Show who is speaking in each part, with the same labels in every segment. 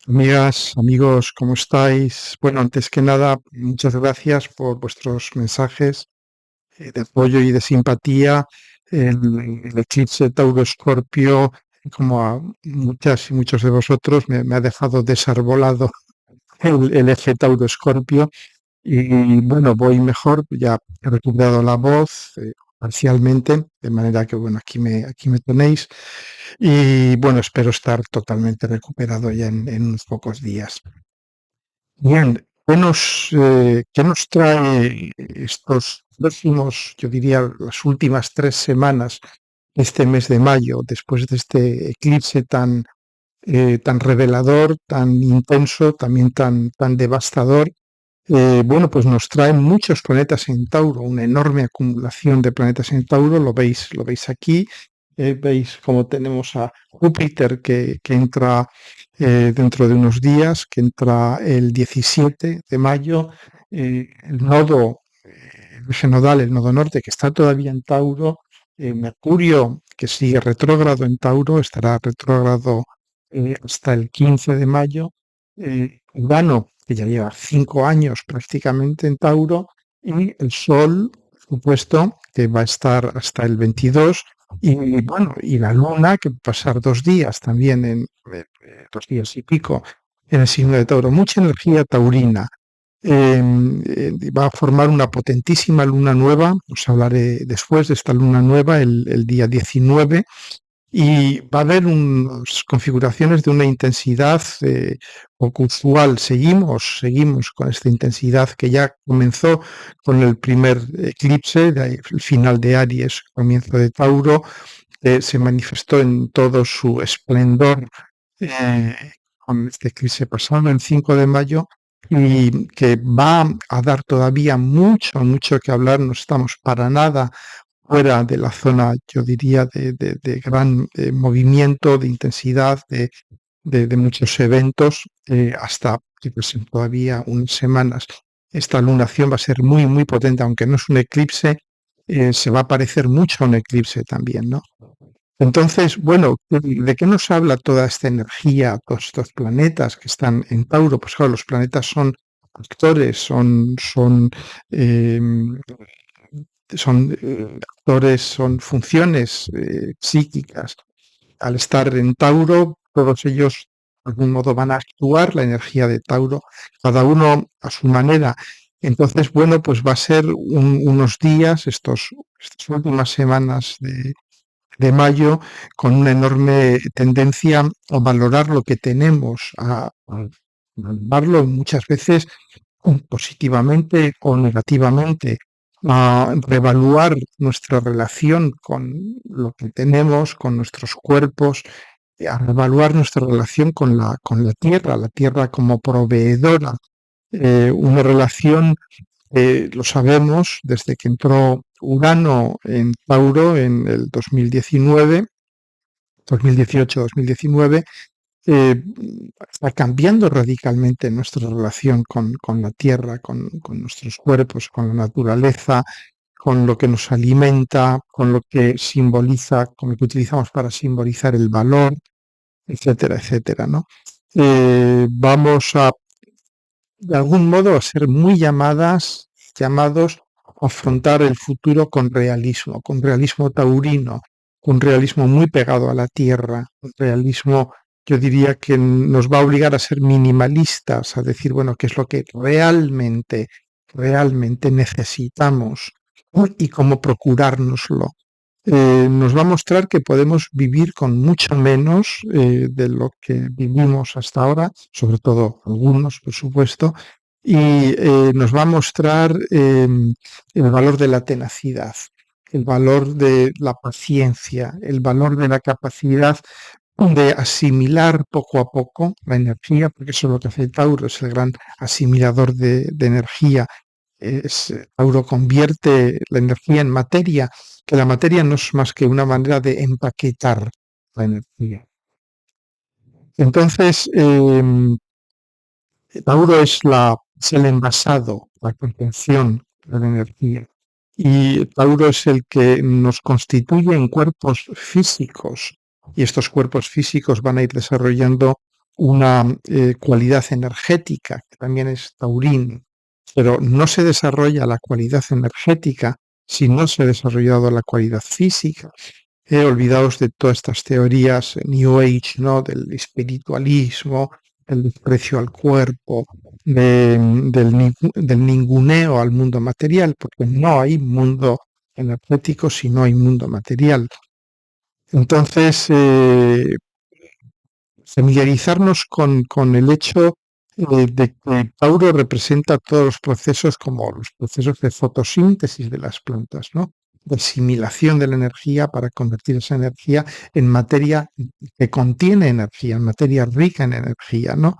Speaker 1: Amigas, amigos, ¿cómo estáis? Bueno, antes que nada, muchas gracias por vuestros mensajes de apoyo y de simpatía. El eclipse Tauro-Escorpio, como a muchas y muchos de vosotros, me ha dejado desarbolado el eje Tauro-Escorpio. Y bueno, voy mejor, ya he recuperado la voz parcialmente, de manera que bueno, aquí me tenéis. Y bueno, espero estar totalmente recuperado ya en unos pocos días. Bien, ¿qué nos trae estos próximos, yo diría, las últimas 3 semanas de este mes de mayo, después de este eclipse tan revelador, tan intenso, también tan devastador? Bueno, pues nos traen muchos planetas en Tauro, una enorme acumulación de planetas en Tauro, lo veis aquí. Veis cómo tenemos a Júpiter que entra dentro de unos días, que entra el 17 de mayo. El nodo, el eje nodal, el nodo norte, que está todavía en Tauro. Mercurio, que sigue retrógrado en Tauro, estará retrógrado hasta el 15 de mayo. Urano, que ya lleva 5 años prácticamente en Tauro, y el Sol, por supuesto, que va a estar hasta el 22, y bueno, y la Luna, que va a pasar 2 días también, 2 días y pico, en el signo de Tauro. Mucha energía taurina. Va a formar una potentísima luna nueva, os hablaré después de esta luna nueva, el día 19, y va a haber unas configuraciones de una intensidad poco usual. Seguimos con esta intensidad que ya comenzó con el primer eclipse, el final de Aries, comienzo de Tauro. Se manifestó en todo su esplendor eh, con este eclipse pasado, el 5 de mayo, y que va a dar todavía mucho, mucho que hablar. No estamos para nada fuera de la zona, yo diría, de gran movimiento, de intensidad, de muchos eventos, hasta que pues, en todavía unas semanas. Esta lunación va a ser muy, muy potente, aunque no es un eclipse, se va a parecer mucho a un eclipse también, ¿no? Entonces, bueno, ¿de qué nos habla toda esta energía, todos estos planetas que están en Tauro? Pues claro, los planetas son actores, eh, actores, son funciones psíquicas. Al estar en Tauro, todos ellos de algún modo van a actuar, la energía de Tauro, cada uno a su manera. Entonces, bueno, pues va a ser unos días, estas últimas semanas de mayo, con una enorme tendencia a valorar lo que tenemos, a valorarlo muchas veces positivamente o negativamente, a reevaluar nuestra relación con lo que tenemos, con nuestros cuerpos, a reevaluar nuestra relación con la tierra como proveedora. Una relación, lo sabemos, desde que entró Urano en Tauro en el 2019, 2018-2019, eh, está cambiando radicalmente nuestra relación con la tierra, con nuestros cuerpos, con la naturaleza, con lo que nos alimenta, con lo que simboliza, con lo que utilizamos para simbolizar el valor, etcétera, etcétera, ¿no? Vamos a, de algún modo, a ser muy llamados a afrontar el futuro con realismo taurino, un realismo muy pegado a la tierra, un realismo, yo diría, que nos va a obligar a ser minimalistas, a decir, bueno, qué es lo que realmente necesitamos, ¿no? Y cómo procurárnoslo. Nos va a mostrar que podemos vivir con mucho menos de lo que vivimos hasta ahora, sobre todo algunos, por supuesto, y nos va a mostrar el valor de la tenacidad, el valor de la paciencia, el valor de la capacidad de asimilar poco a poco la energía, porque eso es lo que hace Tauro, es el gran asimilador de energía. Tauro convierte la energía en materia, que la materia no es más que una manera de empaquetar la energía. Entonces, Tauro es el envasado, la contención de la energía. Y Tauro es el que nos constituye en cuerpos físicos. Y estos cuerpos físicos van a ir desarrollando una cualidad energética, que también es taurino, pero no se desarrolla la cualidad energética si no se ha desarrollado la cualidad física. Olvidaos de todas estas teorías New Age, ¿no? Del espiritualismo, el desprecio al cuerpo, del ninguneo al mundo material, porque no hay mundo energético si no hay mundo material. Entonces, familiarizarnos con el hecho de que Tauro representa todos los procesos como los procesos de fotosíntesis de las plantas, ¿no? De asimilación de la energía para convertir esa energía en materia que contiene energía, en materia rica en energía, ¿no?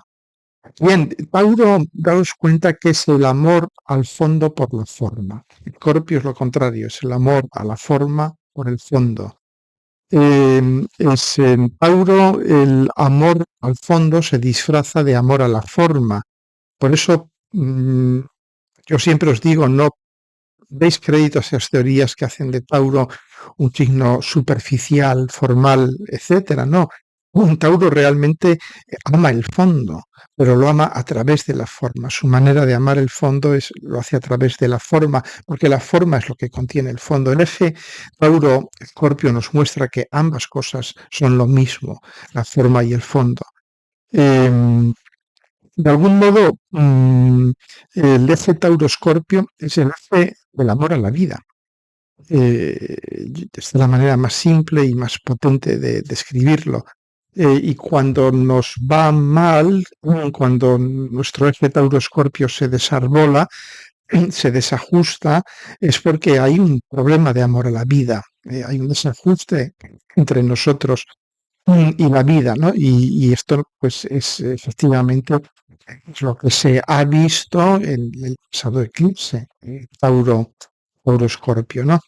Speaker 1: Bien, Tauro, daos cuenta que es el amor al fondo por la forma. Escorpio es lo contrario, es el amor a la forma por el fondo. En Tauro el amor al fondo se disfraza de amor a la forma. Por eso yo siempre os digo, no deis crédito a esas teorías que hacen de Tauro un signo superficial, formal, etcétera. No, un Tauro realmente ama el fondo, pero lo ama a través de la forma. Su manera de amar el fondo lo hace a través de la forma, porque la forma es lo que contiene el fondo. El eje Tauro-Escorpio nos muestra que ambas cosas son lo mismo, la forma y el fondo. De algún modo, el eje Tauro-Escorpio es el eje del amor a la vida. Es la manera más simple y más potente de describirlo. Y cuando nos va mal, cuando nuestro eje Tauro-Escorpio se desarbola, se desajusta, es porque hay un problema de amor a la vida. Hay un desajuste entre nosotros y la vida, ¿no? Y esto, pues, es efectivamente es lo que se ha visto en el pasado eclipse, Tauro-Escorpio, ¿no?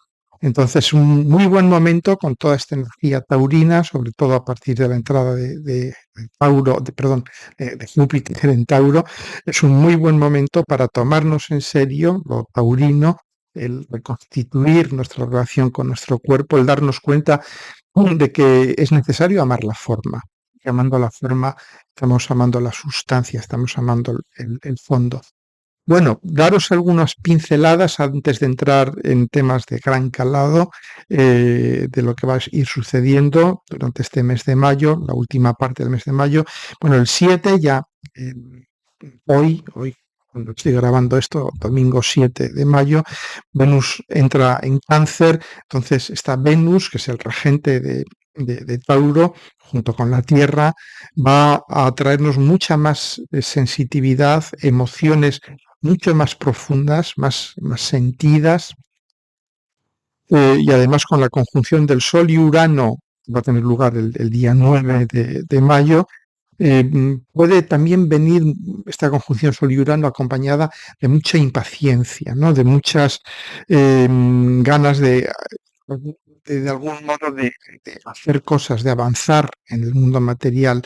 Speaker 1: Entonces, un muy buen momento con toda esta energía taurina, sobre todo a partir de la entrada de Júpiter en Tauro, es un muy buen momento para tomarnos en serio lo taurino, el reconstituir nuestra relación con nuestro cuerpo, el darnos cuenta de que es necesario amar la forma. Y amando la forma, estamos amando la sustancia, estamos amando el fondo. Bueno, daros algunas pinceladas antes de entrar en temas de gran calado de lo que va a ir sucediendo durante este mes de mayo, la última parte del mes de mayo. Bueno, el 7 ya, eh, hoy, cuando estoy grabando esto, domingo 7 de mayo, Venus entra en Cáncer, entonces está Venus, que es el regente de Tauro, junto con la Tierra, va a traernos mucha más sensitividad, emociones mucho más profundas, más sentidas, y además con la conjunción del Sol y Urano, va a tener lugar el día 9 de mayo, puede también venir esta conjunción Sol y Urano acompañada de mucha impaciencia, ¿no? De muchas ganas de algún modo de hacer cosas, de avanzar en el mundo material.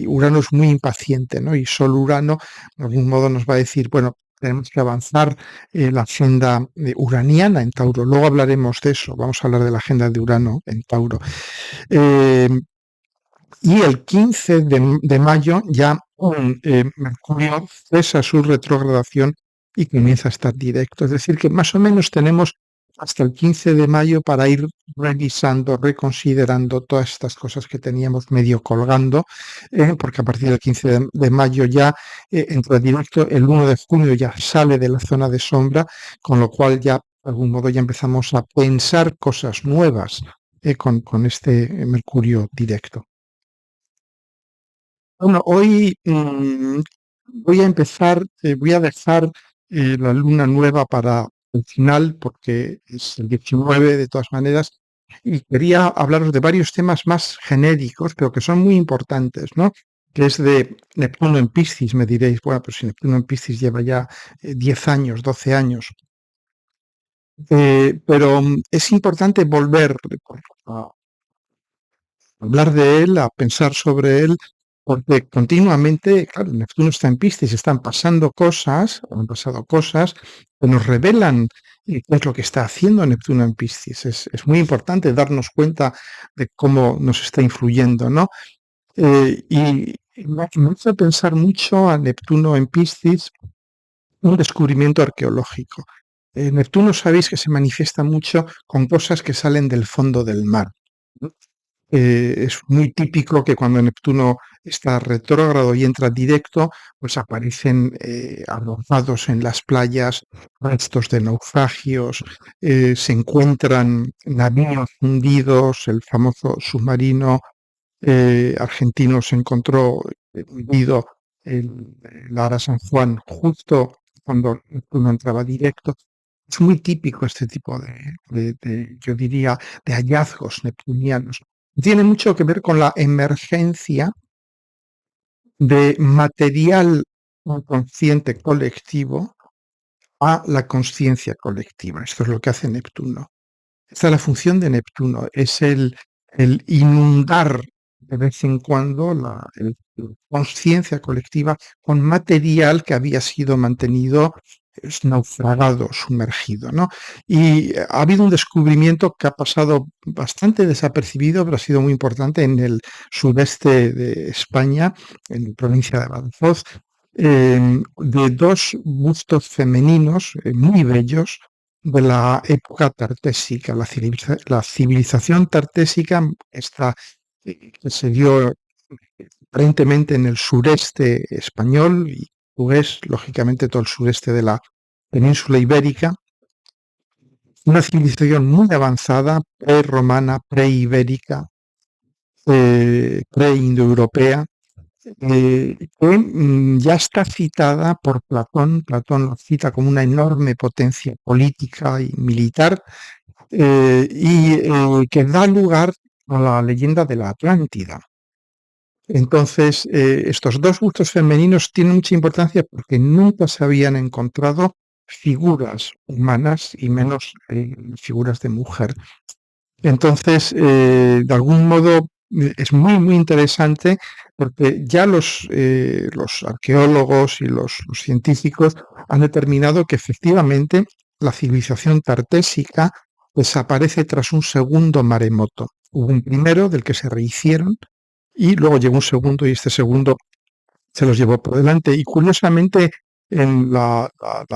Speaker 1: Urano es muy impaciente, ¿no? Y Sol Urano, de algún modo, nos va a decir, bueno, tenemos que avanzar la agenda uraniana en Tauro. Luego hablaremos de eso, vamos a hablar de la agenda de Urano en Tauro. Y el 15 de mayo ya Mercurio cesa su retrogradación y comienza a estar directo. Es decir, que más o menos tenemos hasta el 15 de mayo para ir revisando, reconsiderando todas estas cosas que teníamos medio colgando, porque a partir del 15 de mayo ya entra directo, el 1 de junio ya sale de la zona de sombra, con lo cual ya de algún modo ya empezamos a pensar cosas nuevas con este Mercurio directo. Bueno, hoy voy a empezar, voy a dejar la luna nueva para el final, porque es el 19 de todas maneras, y quería hablaros de varios temas más genéricos, pero que son muy importantes, ¿no? Que es de Neptuno en Piscis, me diréis, bueno, pero si Neptuno en Piscis lleva ya 10 años, 12 años. Pero es importante volver a hablar de él, a pensar sobre él, porque continuamente, claro, Neptuno está en pista y se están pasando cosas, o han pasado cosas que nos revelan qué es lo que está haciendo Neptuno en Piscis. Es muy importante darnos cuenta de cómo nos está influyendo, ¿no? Y Me hace pensar mucho a Neptuno en Piscis, un descubrimiento arqueológico. Neptuno sabéis que se manifiesta mucho con cosas que salen del fondo del mar. ¿No? Es muy típico que cuando Neptuno está retrógrado y entra directo, pues aparecen arrojados en las playas restos de naufragios, se encuentran navíos hundidos, el famoso submarino argentino se encontró hundido en la Ara San Juan justo cuando Neptuno entraba directo. Es muy típico este tipo yo diría, de hallazgos neptunianos. Tiene mucho que ver con la emergencia de material inconsciente colectivo a la conciencia colectiva. Esto es lo que hace Neptuno. Esta es la función de Neptuno, es el inundar de vez en cuando la conciencia colectiva con material que había sido mantenido naufragado, sumergido, ¿no? Y ha habido un descubrimiento que ha pasado bastante desapercibido, pero ha sido muy importante en el sudeste de España, en la provincia de Badajoz, de dos bustos femeninos muy bellos, de la época tartésica. La civilización tartésica está, que se dio aparentemente en el sureste español y portugués, lógicamente todo el sureste de la península ibérica, una civilización muy avanzada, pre-romana, pre-ibérica, pre-indoeuropea, que ya está citada por Platón. Platón lo cita como una enorme potencia política y militar, que da lugar a la leyenda de la Atlántida. Entonces, estos dos bustos femeninos tienen mucha importancia porque nunca se habían encontrado figuras humanas y menos figuras de mujer. Entonces, de algún modo, es muy, muy interesante porque ya los arqueólogos y los científicos han determinado que efectivamente la civilización tartésica desaparece tras un segundo maremoto. Hubo un primero del que se rehicieron y luego llegó un segundo y este segundo se los llevó por delante. Y curiosamente, en la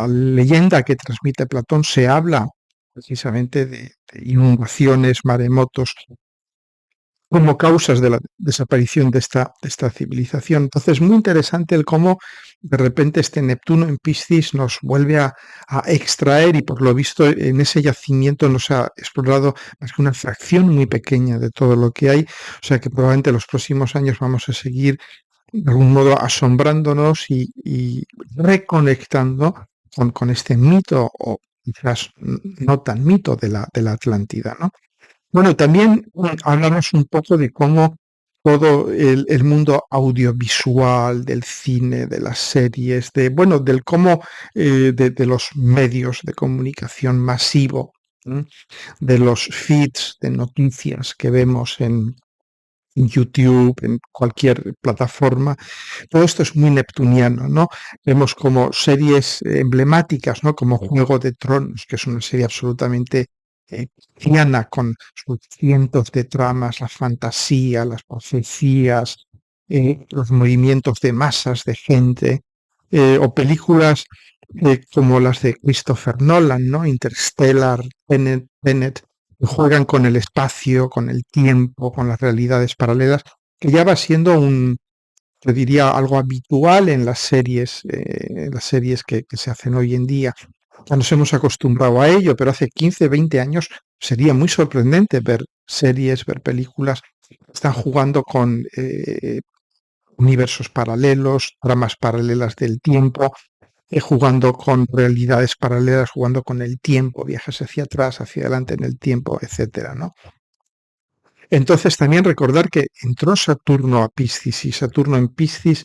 Speaker 1: leyenda que transmite Platón se habla precisamente de inundaciones, maremotos, como causas de la desaparición de esta civilización. Entonces, muy interesante el cómo de repente este Neptuno en Piscis nos vuelve a extraer y por lo visto en ese yacimiento nos ha explorado más que una fracción muy pequeña de todo lo que hay. O sea que probablemente los próximos años vamos a seguir de algún modo asombrándonos y reconectando con este mito o quizás no tan mito de la Atlántida, ¿no? Bueno, también hablamos un poco de cómo todo el mundo audiovisual, del cine, de las series, bueno, del cómo de los medios de comunicación masivo, ¿m? De los feeds de noticias que vemos en YouTube, en cualquier plataforma. Todo esto es muy neptuniano, ¿no? Vemos como series emblemáticas, ¿no? Como Juego de Tronos, que es una serie absolutamente cristiana, con sus cientos de tramas, la fantasía, las profecías, los movimientos de masas de gente, o películas como las de Christopher Nolan, ¿no? Interstellar, Tenet, que juegan con el espacio, con el tiempo, con las realidades paralelas, que ya va siendo yo diría, algo habitual en las series que se hacen hoy en día. Ya nos hemos acostumbrado a ello, pero hace 15, 20 años sería muy sorprendente ver series, ver películas que están jugando con universos paralelos, tramas paralelas del tiempo, jugando con realidades paralelas, jugando con el tiempo, viajes hacia atrás, hacia adelante en el tiempo, etcétera, ¿no? Entonces también recordar que entró Saturno a Piscis y Saturno en Piscis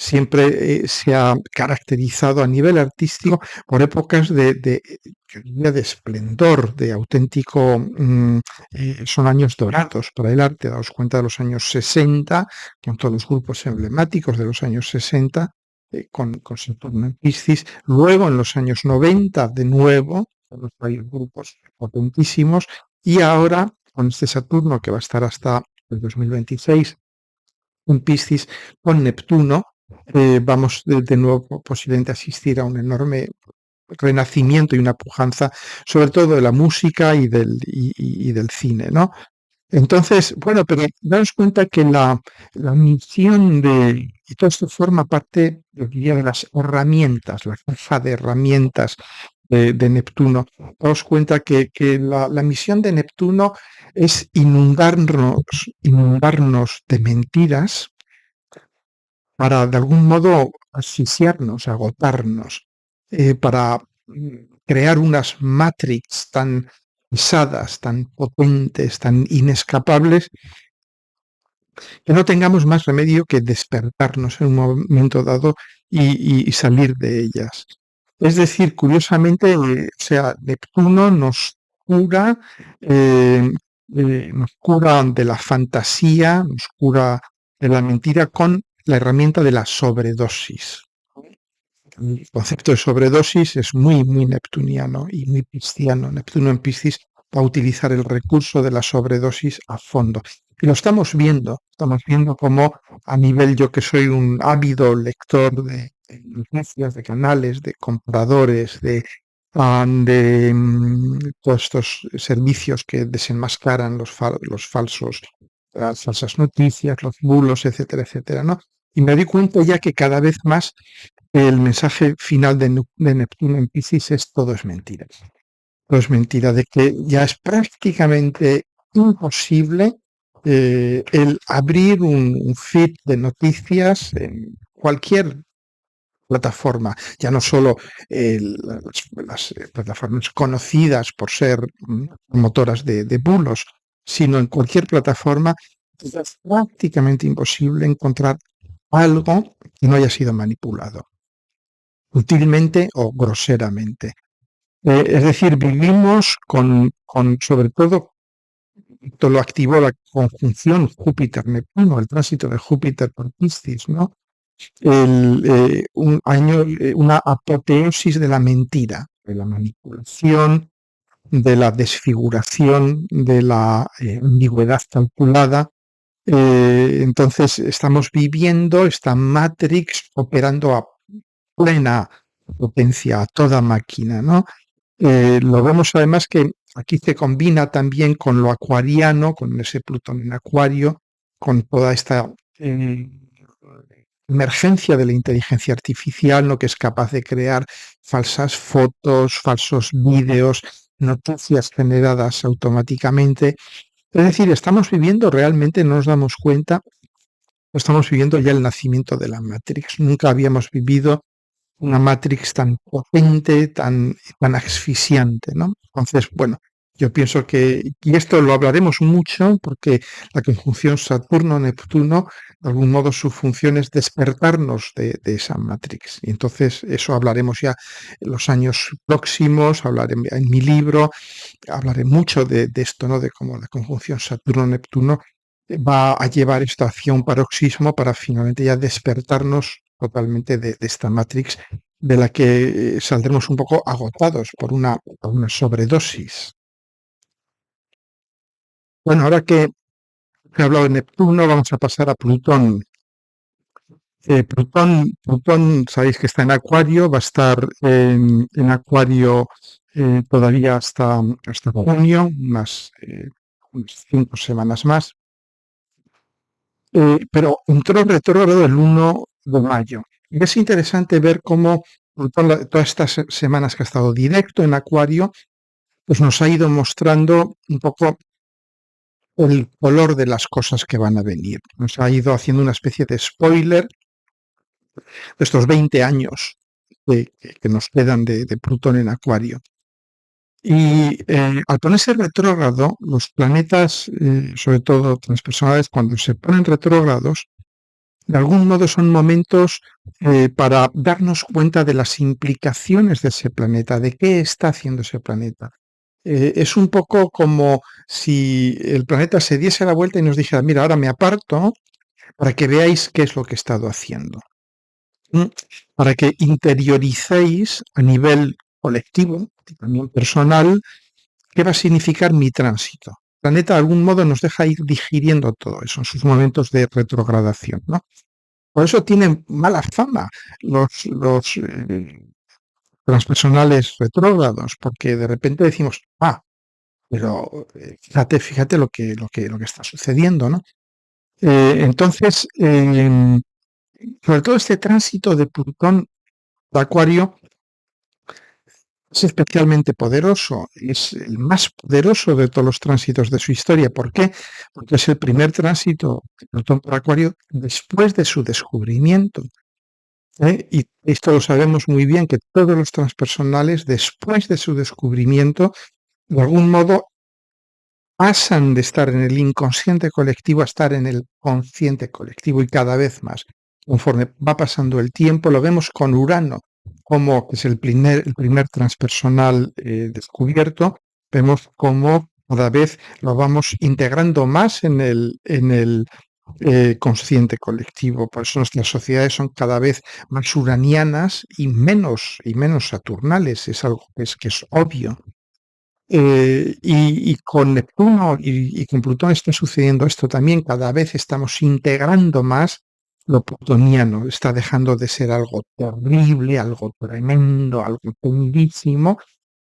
Speaker 1: siempre se ha caracterizado a nivel artístico por épocas yo diría de esplendor, de auténtico, son años dorados para el arte. Daos cuenta de los años 60, con todos los grupos emblemáticos de los años 60, con Saturno en Piscis. Luego en los años 90, de nuevo, con los varios grupos potentísimos. Y ahora con este Saturno que va a estar hasta el 2026 en Piscis con Neptuno, vamos de nuevo posiblemente a asistir a un enorme renacimiento y una pujanza, sobre todo de la música y del cine, ¿no? Entonces, bueno, pero daros cuenta que la misión y todo esto forma parte, yo diría, de las herramientas, la caja de herramientas de Neptuno. Daos cuenta que la misión de Neptuno es inundarnos de mentiras para de algún modo asfixiarnos, agotarnos, para crear unas matrix tan pesadas, tan potentes, tan inescapables, que no tengamos más remedio que despertarnos en un momento dado y salir de ellas. Es decir, curiosamente, o sea, Neptuno eh, nos cura de la fantasía, nos cura de la mentira con la herramienta de la sobredosis. El concepto de sobredosis es muy, muy neptuniano y muy pisciano. Neptuno en Piscis va a utilizar el recurso de la sobredosis a fondo. Y lo estamos viendo como a nivel, yo que soy un ávido lector de noticias, de canales, de compradores, de todos estos servicios que desenmascaran los falsos, las falsas noticias, los bulos, etcétera, etcétera, ¿no? Y me doy cuenta ya que cada vez más el mensaje final de Neptuno en Piscis es todo es mentira. Todo es mentira, de que ya es prácticamente imposible el abrir un feed de noticias en cualquier plataforma, ya no solo las plataformas conocidas por ser promotoras de bulos, sino en cualquier plataforma, es prácticamente imposible encontrar algo que no haya sido manipulado sutilmente o groseramente. Es decir, vivimos sobre todo lo activó la conjunción Júpiter-Neptuno, el tránsito de Júpiter por Piscis, ¿no? Una apoteosis de la mentira, de la manipulación, de la desfiguración, de la ambigüedad calculada. Entonces estamos viviendo esta Matrix operando a plena potencia, a toda máquina, ¿no? Lo vemos además que aquí se combina también con lo acuariano, con ese Plutón en Acuario, con toda esta emergencia de la inteligencia artificial, ¿no? Que es capaz de crear falsas fotos, falsos vídeos, noticias generadas automáticamente. Es decir, estamos viviendo realmente, no nos damos cuenta, estamos viviendo ya el nacimiento de la Matrix. Nunca habíamos vivido una Matrix tan potente, tan asfixiante, ¿no? Entonces, bueno, yo pienso y esto lo hablaremos mucho porque la conjunción Saturno-Neptuno, de algún modo su función es despertarnos de esa Matrix. Y entonces eso hablaremos ya en los años próximos, hablaré en mi libro, hablaré mucho de esto, ¿no? De cómo la conjunción Saturno-Neptuno va a llevar esto hacia un paroxismo para finalmente ya despertarnos totalmente de esta Matrix de la que saldremos un poco agotados por una sobredosis. Bueno, ahora que he hablado de Neptuno, vamos a pasar a Plutón. Plutón, sabéis que está en Acuario, va a estar en Acuario todavía hasta junio, unas 5 semanas más. Pero entró retrógrado el 1 de mayo. Y es interesante ver cómo todas estas semanas que ha estado directo en Acuario, pues nos ha ido mostrando un poco el color de las cosas que van a venir. Nos ha ido haciendo una especie de spoiler de estos 20 años que nos quedan de Plutón en Acuario. Y al ponerse retrógrado, los planetas, sobre todo transpersonales, cuando se ponen retrógrados, de algún modo son momentos para darnos cuenta de las implicaciones de ese planeta, de qué está haciendo ese planeta. Es un poco como si el planeta se diese la vuelta y nos dijera, mira, ahora me aparto para que veáis qué es lo que he estado haciendo. Para que interioricéis a nivel colectivo y también personal qué va a significar mi tránsito. planeta de algún modo nos deja ir digiriendo todo eso en sus momentos de retrogradación, ¿no? Por eso tienen mala fama los transpersonales retrógrados, porque de repente decimos, pero fíjate lo que está sucediendo, ¿no? Entonces, sobre todo este tránsito de Plutón de Acuario es especialmente poderoso, es el más poderoso de todos los tránsitos de su historia. ¿Por qué? Porque es el primer tránsito de Plutón por Acuario después de su descubrimiento. Y esto lo sabemos muy bien, que todos los transpersonales, después de su descubrimiento, de algún modo pasan de estar en el inconsciente colectivo a estar en el consciente colectivo, y cada vez más. Conforme va pasando el tiempo, lo vemos con Urano, como que es el primer transpersonal descubierto, vemos cómo cada vez lo vamos integrando más en el consciente colectivo. Por eso nuestras sociedades son cada vez más uranianas y menos saturnales. Es algo que es obvio. Y con Neptuno y con Plutón está sucediendo esto también. Cada vez estamos integrando más lo plutoniano. Está dejando de ser algo terrible, algo tremendo, algo temidísimo,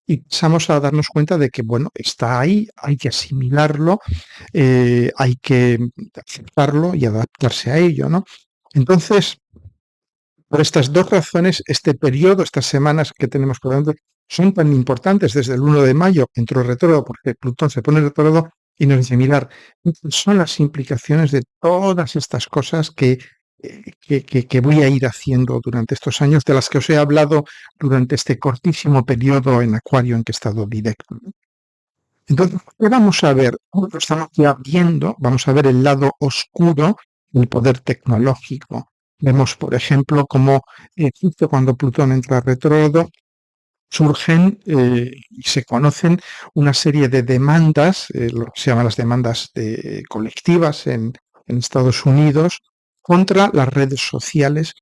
Speaker 1: y pasamos a darnos cuenta de que, bueno, está ahí, hay que asimilarlo, hay que aceptarlo y adaptarse a ello, ¿no? Entonces, por estas dos razones, este periodo, estas semanas que tenemos por delante, son tan importantes. Desde el 1 de mayo entró retrógrado, porque Plutón se pone retrógrado y nos dice, mirar, estas son las implicaciones de todas estas cosas que voy a ir haciendo durante estos años, de las que os he hablado durante este cortísimo periodo en Acuario en que he estado directo, ¿no? Entonces, ¿qué vamos a ver? Lo estamos ya viendo, vamos a ver el lado oscuro del poder tecnológico. Vemos, por ejemplo, cómo justo cuando Plutón entra retrógrado, surgen y se conocen una serie de demandas, lo que se llaman las demandas colectivas en Estados Unidos, contra las redes sociales,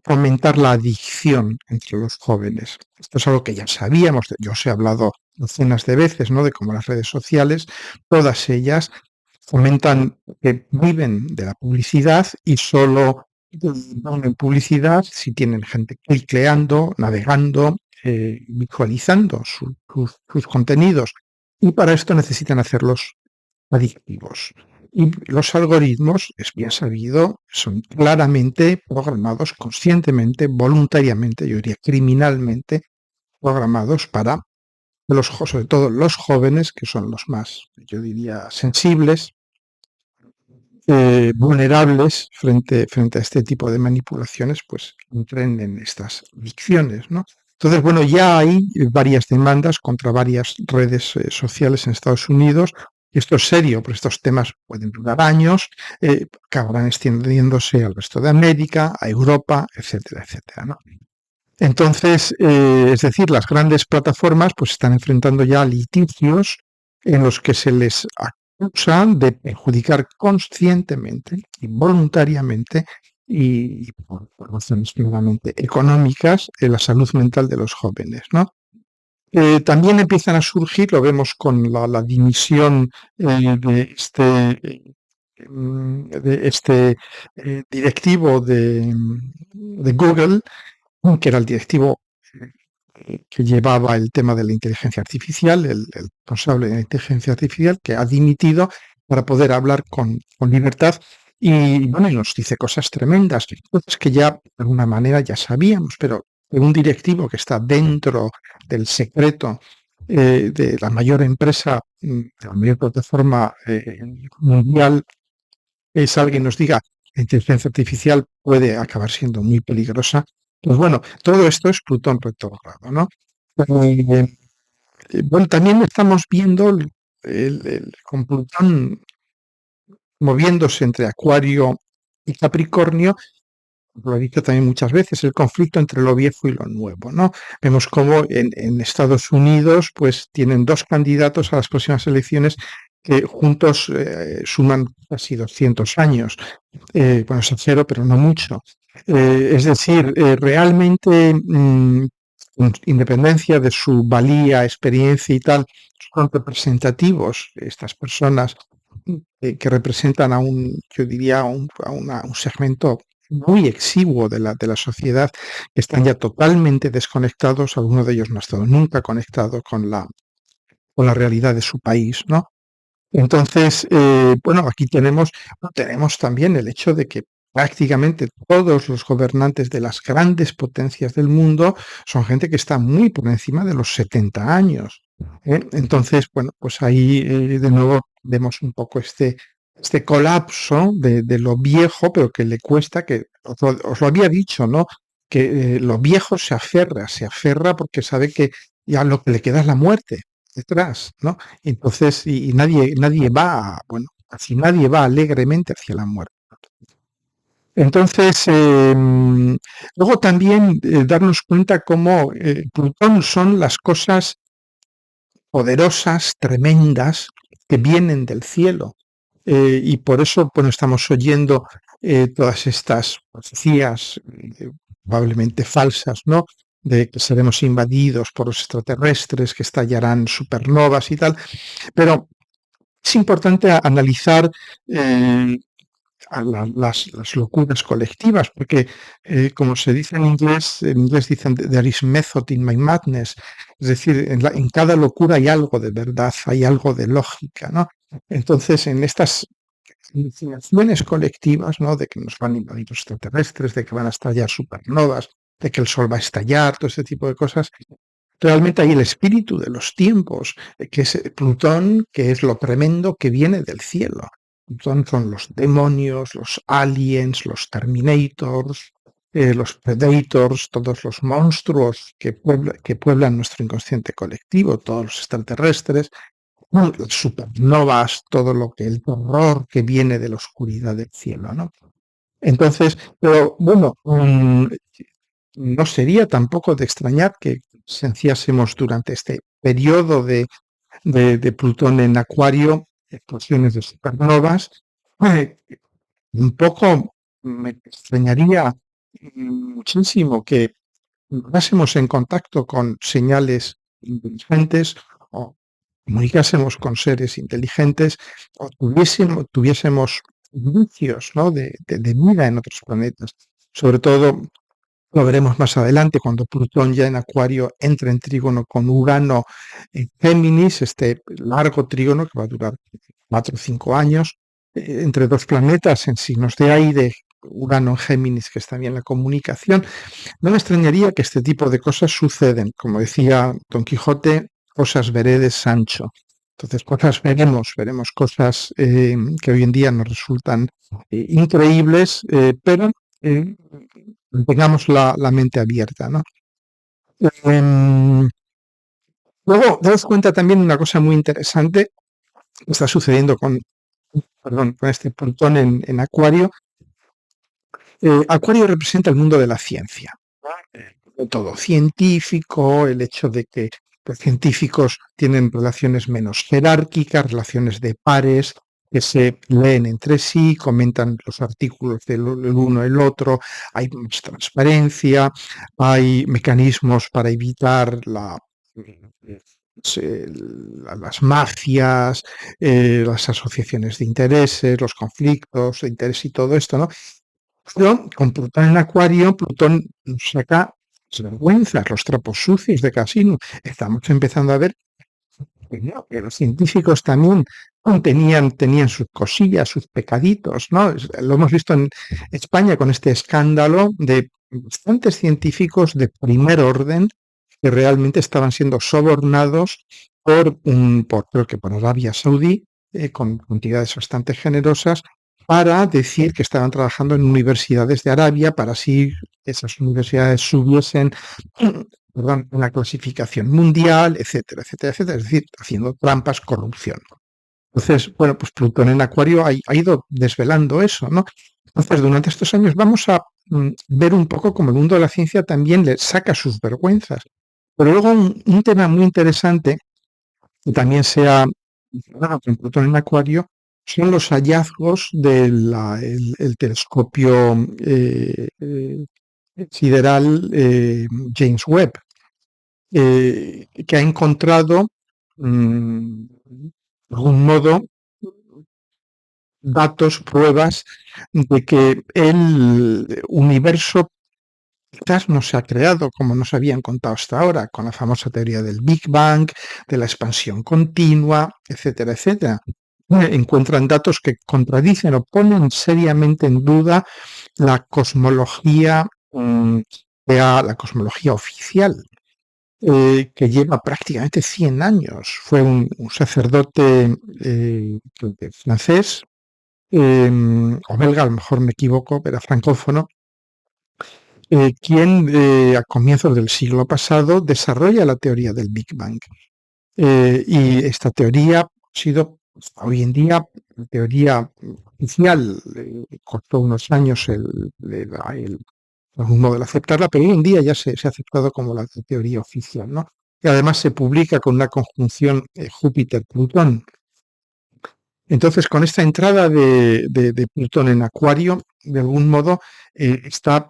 Speaker 1: fomentar la adicción entre los jóvenes. Esto es algo que ya sabíamos, yo os he hablado docenas de veces, ¿no?, de cómo las redes sociales, todas ellas fomentan, que viven de la publicidad y solo van en publicidad si tienen gente clicleando, navegando, visualizando sus contenidos, y para esto necesitan hacerlos adictivos. Y los algoritmos, es bien sabido, son claramente programados conscientemente, voluntariamente, yo diría criminalmente, programados para que sobre todo los jóvenes, que son los más, yo diría, sensibles, vulnerables frente a este tipo de manipulaciones, pues entren en estas adicciones, ¿no? Entonces, bueno, ya hay varias demandas contra varias redes sociales en Estados Unidos. Esto es serio, porque estos temas pueden durar años, acabarán extendiéndose al resto de América, a Europa, etcétera, etcétera, ¿no? Entonces, es decir, las grandes plataformas pues están enfrentando ya litigios en los que se les acusan de perjudicar conscientemente y voluntariamente y por razones claramente económicas en la salud mental de los jóvenes, ¿no? También empiezan a surgir, lo vemos con la dimisión de este directivo de Google, que era el directivo que llevaba el tema de la inteligencia artificial, el responsable de la inteligencia artificial, que ha dimitido para poder hablar con libertad. Y bueno, y nos dice cosas tremendas, cosas que ya de alguna manera ya sabíamos, pero de un directivo que está dentro del secreto de la mayor empresa, de la mayor plataforma mundial, es alguien nos diga la inteligencia artificial puede acabar siendo muy peligrosa. Pues bueno, todo esto es Plutón retrógrado, ¿no? Eh, bueno, también estamos viendo con Plutón moviéndose entre Acuario y Capricornio, lo he dicho también muchas veces, el conflicto entre lo viejo y lo nuevo, ¿no? Vemos cómo en Estados Unidos pues tienen dos candidatos a las próximas elecciones que juntos suman casi 200 años. Bueno, exagero, pero no mucho. Es decir, realmente con independencia de su valía, experiencia y tal, son representativos, estas personas que representan a un, yo diría, a un segmento muy exiguo de la sociedad, que están ya totalmente desconectados. Alguno de ellos no ha estado nunca conectado con la realidad de su país, ¿no? Entonces, bueno, aquí tenemos también el hecho de que prácticamente todos los gobernantes de las grandes potencias del mundo son gente que está muy por encima de los 70 años. Entonces, bueno, pues ahí de nuevo vemos un poco este colapso de lo viejo, pero que le cuesta, que os lo había dicho, ¿no? Que lo viejo se aferra porque sabe que ya lo que le queda es la muerte detrás, ¿no? Entonces, y nadie va, bueno, casi nadie va alegremente hacia la muerte. Entonces, luego también darnos cuenta cómo Plutón son las cosas poderosas, tremendas, que vienen del cielo. Y por eso, bueno, estamos oyendo todas estas profecías probablemente falsas, ¿no? De que seremos invadidos por los extraterrestres, que estallarán supernovas y tal. Pero es importante analizar eh, las locuras colectivas, porque como se dice en inglés dicen, there is method in my madness, es decir, en cada locura hay algo de verdad, hay algo de lógica, ¿no? Entonces, en estas alucinaciones colectivas, ¿no? De que nos van a invadir los extraterrestres, de que van a estallar supernovas, de que el sol va a estallar, todo ese tipo de cosas, realmente hay el espíritu de los tiempos, que es Plutón, que es lo tremendo que viene del cielo. Plutón son los demonios, los aliens, los Terminators, los Predators, todos los monstruos que pueblan nuestro inconsciente colectivo, todos los extraterrestres, las supernovas, todo lo que el terror que viene de la oscuridad del cielo, ¿no? Entonces, pero bueno, no sería tampoco de extrañar que presenciásemos durante este periodo de Plutón en Acuario explosiones de supernovas. Eh, un poco me extrañaría muchísimo que entrásemos en contacto con señales inteligentes o comunicásemos con seres inteligentes o tuviésemos indicios, ¿no? de vida en otros planetas. Sobre todo lo veremos más adelante cuando Plutón ya en Acuario entre en trígono con Urano en Géminis, este largo trígono que va a durar 4 o 5 años, entre dos planetas en signos de aire, Urano en Géminis, que está bien la comunicación. No me extrañaría que este tipo de cosas suceden. Como decía Don Quijote, cosas veredes Sancho. Entonces, cosas veremos cosas que hoy en día nos resultan increíbles, pero eh, tengamos la mente abierta, ¿no? Em, Luego, daos cuenta también una cosa muy interesante que está sucediendo con este Plutón en Acuario. Acuario representa el mundo de la ciencia, todo científico, el hecho de que los científicos tienen relaciones menos jerárquicas, relaciones de pares, que se leen entre sí, comentan los artículos del uno el otro, hay más transparencia, hay mecanismos para evitar las mafias, las asociaciones de intereses, los conflictos de interés y todo esto, ¿no? Pero con Plutón en Acuario, Plutón nos saca las vergüenzas, los trapos sucios de Casino. Estamos empezando a ver que, no, que los científicos también tenían sus cosillas, sus pecaditos, ¿no? Lo hemos visto en España con este escándalo de bastantes científicos de primer orden que realmente estaban siendo sobornados creo que por Arabia Saudí, con cantidades bastante generosas, para decir que estaban trabajando en universidades de Arabia para así esas universidades subiesen perdón, en la clasificación mundial, etcétera, etcétera, etcétera, es decir, haciendo trampas, corrupción. Entonces, bueno, pues Plutón en Acuario ha ido desvelando eso, ¿no? Entonces, durante estos años vamos a ver un poco cómo el mundo de la ciencia también le saca sus vergüenzas. Pero luego un tema muy interesante que también se ha mencionado con Plutón en Acuario son los hallazgos del el telescopio sideral James Webb. que ha encontrado, de algún modo, datos, pruebas de que el universo quizás no se ha creado como nos habían contado hasta ahora, con la famosa teoría del Big Bang, de la expansión continua, etcétera, etcétera. Encuentran datos que contradicen o ponen seriamente en duda la cosmología, la cosmología oficial, que lleva prácticamente 100 años. Fue un sacerdote francés, o belga, a lo mejor me equivoco, era francófono, quien a comienzos del siglo pasado desarrolla la teoría del Big Bang. Y esta teoría ha sido hoy en día la teoría oficial. Costó unos años algún modo de aceptarla, pero hoy en día ya se ha aceptado como la teoría oficial, ¿no? Y además se publica con una conjunción Júpiter-Plutón. Entonces, con esta entrada de Plutón en Acuario, de algún modo está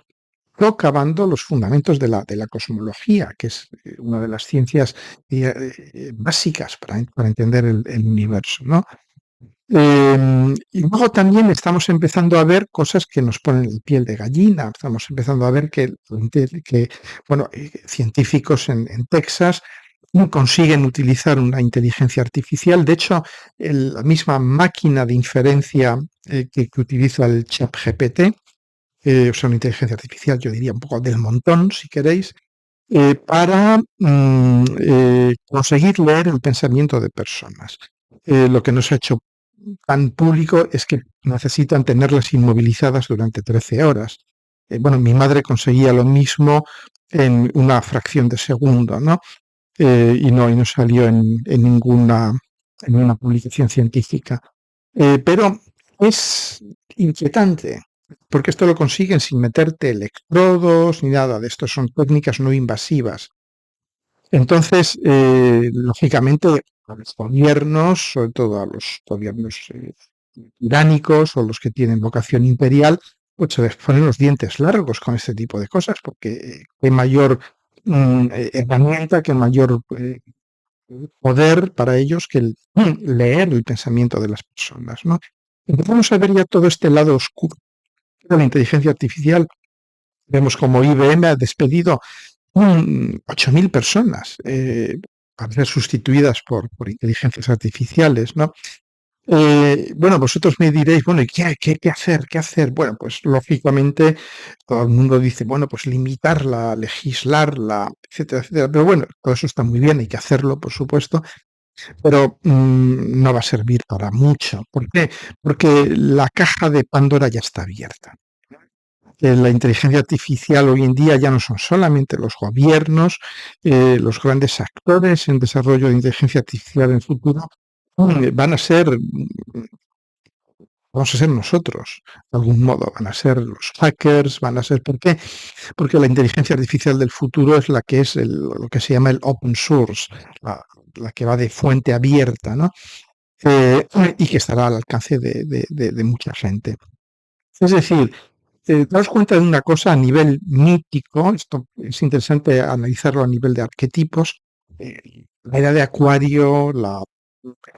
Speaker 1: socavando los fundamentos de la cosmología, que es una de las ciencias básicas para entender el universo, ¿no? Y luego también estamos empezando a ver cosas que nos ponen el piel de gallina. Estamos empezando a ver que bueno, científicos en Texas consiguen utilizar una inteligencia artificial. De hecho, la misma máquina de inferencia que utiliza el ChatGPT, o sea, una inteligencia artificial, yo diría un poco del montón, si queréis, para conseguir leer el pensamiento de personas. Lo que nos ha hecho tan público es que necesitan tenerlas inmovilizadas durante 13 horas. Bueno, mi madre conseguía lo mismo en una fracción de segundo, ¿no? Y no salió en ninguna publicación científica. Pero es inquietante, porque esto lo consiguen sin meterte electrodos ni nada de esto, son técnicas no invasivas. Entonces, lógicamente, a los gobiernos, sobre todo a los gobiernos tiránicos o los que tienen vocación imperial, pues se les ponen los dientes largos con este tipo de cosas, porque qué mayor herramienta, qué mayor poder para ellos que leer el pensamiento de las personas, ¿no? Empezamos a ver ya todo este lado oscuro de la inteligencia artificial. Vemos como IBM ha despedido 8.000 personas para ser sustituidas por inteligencias artificiales, ¿no? Bueno, vosotros me diréis, bueno, ¿y qué hacer? ¿Qué hacer? Bueno, pues lógicamente todo el mundo dice, bueno, pues limitarla, legislarla, etcétera, etcétera. Pero bueno, todo eso está muy bien, hay que hacerlo, por supuesto, pero no va a servir para mucho. ¿Por qué? Porque la caja de Pandora ya está abierta. La inteligencia artificial hoy en día ya no son solamente los gobiernos, los grandes actores en desarrollo de inteligencia artificial en el futuro, vamos a ser nosotros, de algún modo, van a ser los hackers, van a ser, ¿por qué? Porque la inteligencia artificial del futuro es la que es lo que se llama el open source, la que va de fuente abierta, ¿no? Y que estará al alcance de mucha gente. Es decir, daos cuenta de una cosa a nivel mítico, esto es interesante analizarlo a nivel de arquetipos, la era de Acuario, la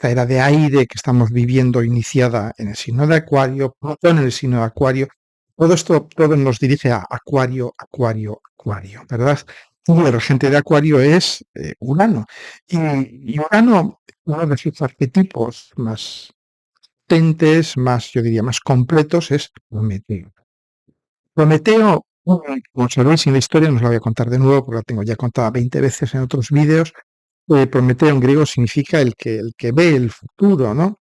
Speaker 1: era de aire que estamos viviendo iniciada en el signo de Acuario, Plutón en el signo de Acuario, todo nos dirige a Acuario, Acuario, Acuario, ¿verdad? Y el regente de Acuario es Urano. Y Urano, uno de sus arquetipos más potentes, más, yo diría, más completos, es Prometeo. Prometeo, como sabéis en la historia, no os la voy a contar de nuevo porque la tengo ya contada 20 veces en otros vídeos. Prometeo en griego significa el que ve el futuro, ¿no?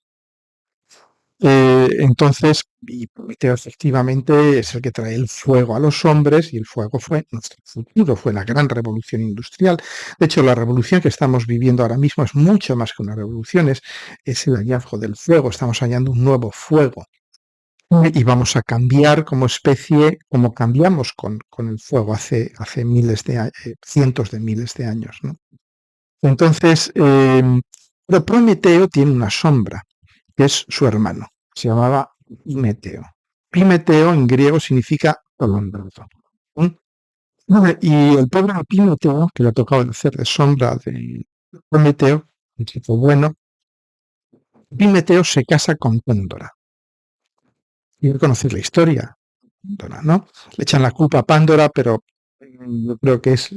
Speaker 1: Entonces, y Prometeo efectivamente es el que trae el fuego a los hombres y el fuego fue nuestro futuro, fue la gran revolución industrial. De hecho, la revolución que estamos viviendo ahora mismo es mucho más que una revolución, es el hallazgo del fuego, estamos hallando un nuevo fuego. Y vamos a cambiar como especie, como cambiamos con el fuego hace cientos de miles de años, ¿no? Entonces, pero Prometeo tiene una sombra, que es su hermano. Se llamaba Pimeteo. Pimeteo en griego significa atolondrado. Y el pobre Epimeteo, que le ha tocado hacer de sombra de Prometeo, un tipo bueno, Epimeteo se casa con Pándora. Y conocer la historia, Pándora, ¿no? Le echan la culpa a Pándora, pero yo creo que es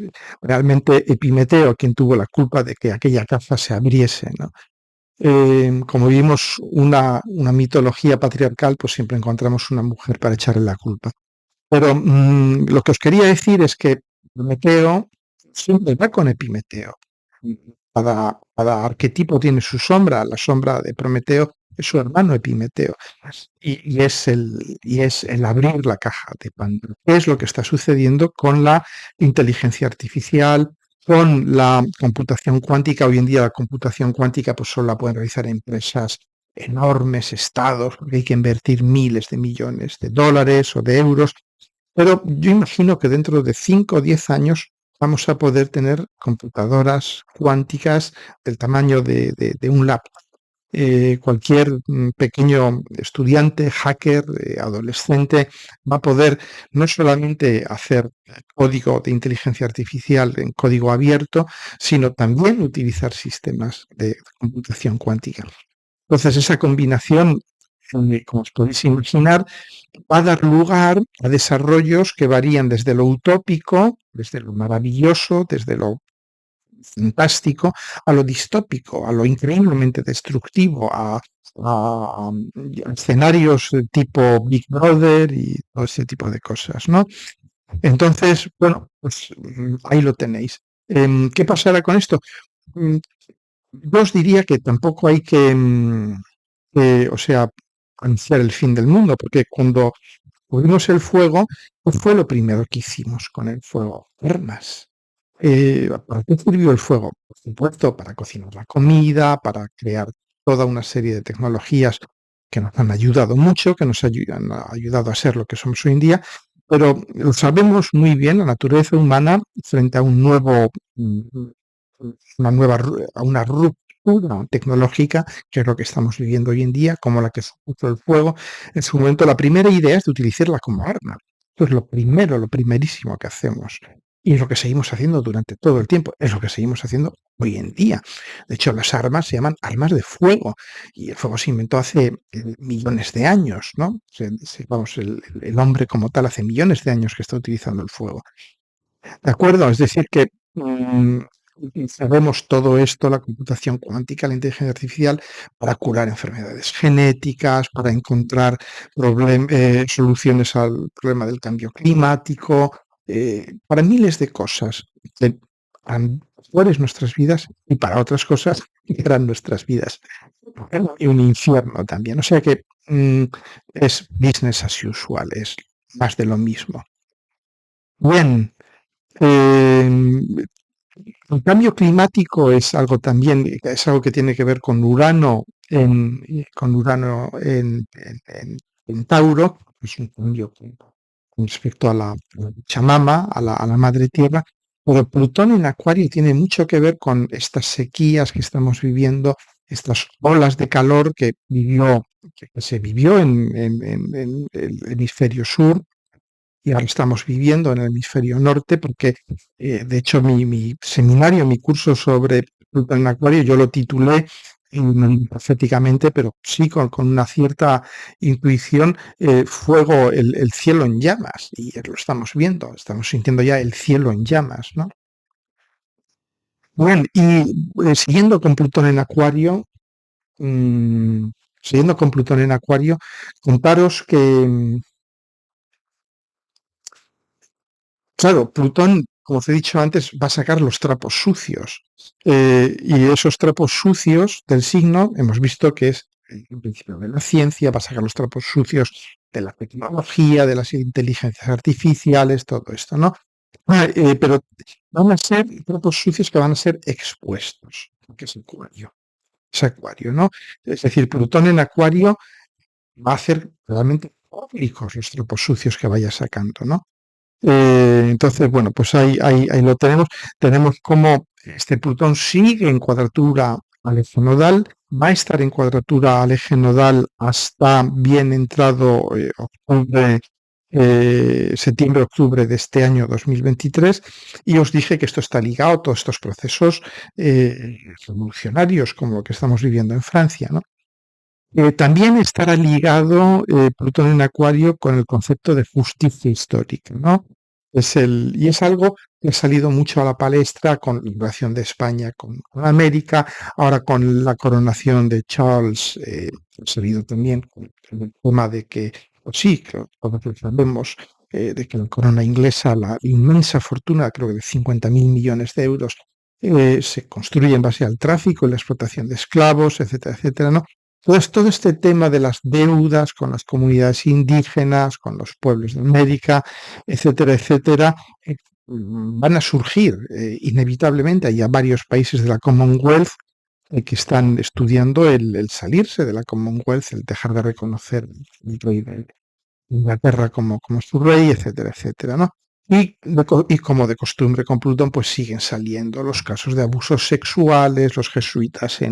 Speaker 1: realmente Epimeteo quien tuvo la culpa de que aquella caza se abriese, ¿no? Como vimos una mitología patriarcal, pues siempre encontramos una mujer para echarle la culpa. Pero lo que os quería decir es que Prometeo siempre va con Epimeteo. Cada arquetipo tiene su sombra. La sombra de Prometeo es su hermano Epimeteo. Y es el abrir la caja de Pandora. ¿Qué es lo que está sucediendo con la inteligencia artificial, con la computación cuántica? Hoy en día la computación cuántica pues solo la pueden realizar empresas enormes, estados, porque hay que invertir miles de millones de dólares o de euros. Pero yo imagino que dentro de 5 o 10 años vamos a poder tener computadoras cuánticas del tamaño de un laptop. Cualquier pequeño estudiante, hacker, adolescente, va a poder no solamente hacer código de inteligencia artificial en código abierto, sino también utilizar sistemas de computación cuántica. Entonces, esa combinación, como os podéis imaginar, va a dar lugar a desarrollos que varían desde lo utópico, desde lo maravilloso, desde lo fantástico, a lo distópico, a lo increíblemente destructivo, a escenarios tipo Big Brother y todo ese tipo de cosas, ¿no? Entonces, bueno, pues ahí lo tenéis. ¿Qué pasará con esto? Mm, Yo os diría que tampoco hay o sea, anunciar el fin del mundo, porque cuando descubrimos el fuego, ¿qué fue lo primero que hicimos con el fuego? Armas. ¿Para qué sirvió el fuego? Por supuesto, para cocinar la comida, para crear toda una serie de tecnologías que nos han ayudado mucho, que nos han ayudado a ser lo que somos hoy en día, pero lo sabemos muy bien, la naturaleza humana, frente a un nuevo, a una ruptura tecnológica, que es lo que estamos viviendo hoy en día, como la que supuso el fuego, en su momento la primera idea es de utilizarla como arma. Esto es lo primero, lo primerísimo que hacemos. Y es lo que seguimos haciendo durante todo el tiempo, es lo que seguimos haciendo hoy en día. De hecho, las armas se llaman armas de fuego y el fuego se inventó hace millones de años, ¿no? Vamos, el hombre como tal hace millones de años que está utilizando el fuego. ¿De acuerdo? Es decir, que sabemos todo esto, la computación cuántica, la inteligencia artificial, para curar enfermedades genéticas, para encontrar soluciones al problema del cambio climático, para miles de cosas que harán mejores nuestras vidas y para otras cosas que harán nuestras vidas. Y un infierno también. O sea que es business as usual, es más de lo mismo. Bien, el cambio climático es algo también, es algo que tiene que ver con Urano en Tauro, es un cambio con respecto a la Pachamama, a la Madre Tierra, pero Plutón en Acuario tiene mucho que ver con estas sequías que estamos viviendo, estas olas de calor que se vivió en el hemisferio sur y ahora estamos viviendo en el hemisferio norte, porque de hecho mi seminario, mi curso sobre Plutón en Acuario, yo lo titulé proféticamente, pero sí con una cierta intuición, fuego, el cielo en llamas, y lo estamos viendo, estamos sintiendo ya el cielo en llamas, ¿no? Bueno, y mm, siguiendo con Plutón en Acuario, contaros que claro, Plutón, como os he dicho antes, va a sacar los trapos sucios. Y esos trapos sucios del signo, hemos visto que es el principio de la ciencia, va a sacar los trapos sucios de la tecnología, de las inteligencias artificiales, todo esto, ¿no? Pero van a ser trapos sucios que van a ser expuestos, que es Acuario. Es Acuario, ¿no? Es decir, Plutón en Acuario va a hacer realmente públicos los trapos sucios que vaya sacando, ¿no? Entonces, bueno, pues ahí lo tenemos. Tenemos como este Plutón sigue en cuadratura al eje nodal, va a estar en cuadratura al eje nodal hasta bien entrado octubre septiembre-octubre de este año 2023, y os dije que esto está ligado a todos estos procesos revolucionarios como lo que estamos viviendo en Francia, ¿no? También estará ligado Plutón en Acuario con el concepto de justicia histórica, ¿no? Y es algo que ha salido mucho a la palestra con la relación de España con América, ahora con la coronación de Charles, ha salido también con el tema de que, pues sí, que todos lo sabemos, de que la corona inglesa, la inmensa fortuna, creo que de 50.000 millones de euros, se construye en base al tráfico y la explotación de esclavos, etcétera, etcétera, ¿no? Entonces, todo este tema de las deudas con las comunidades indígenas, con los pueblos de América, etcétera, etcétera, van a surgir inevitablemente. Hay ya varios países de la Commonwealth que están estudiando el salirse de la Commonwealth, el dejar de reconocer el rey de Inglaterra como su rey, etcétera, etcétera, ¿no? Y como de costumbre con Plutón, pues siguen saliendo los casos de abusos sexuales, los jesuitas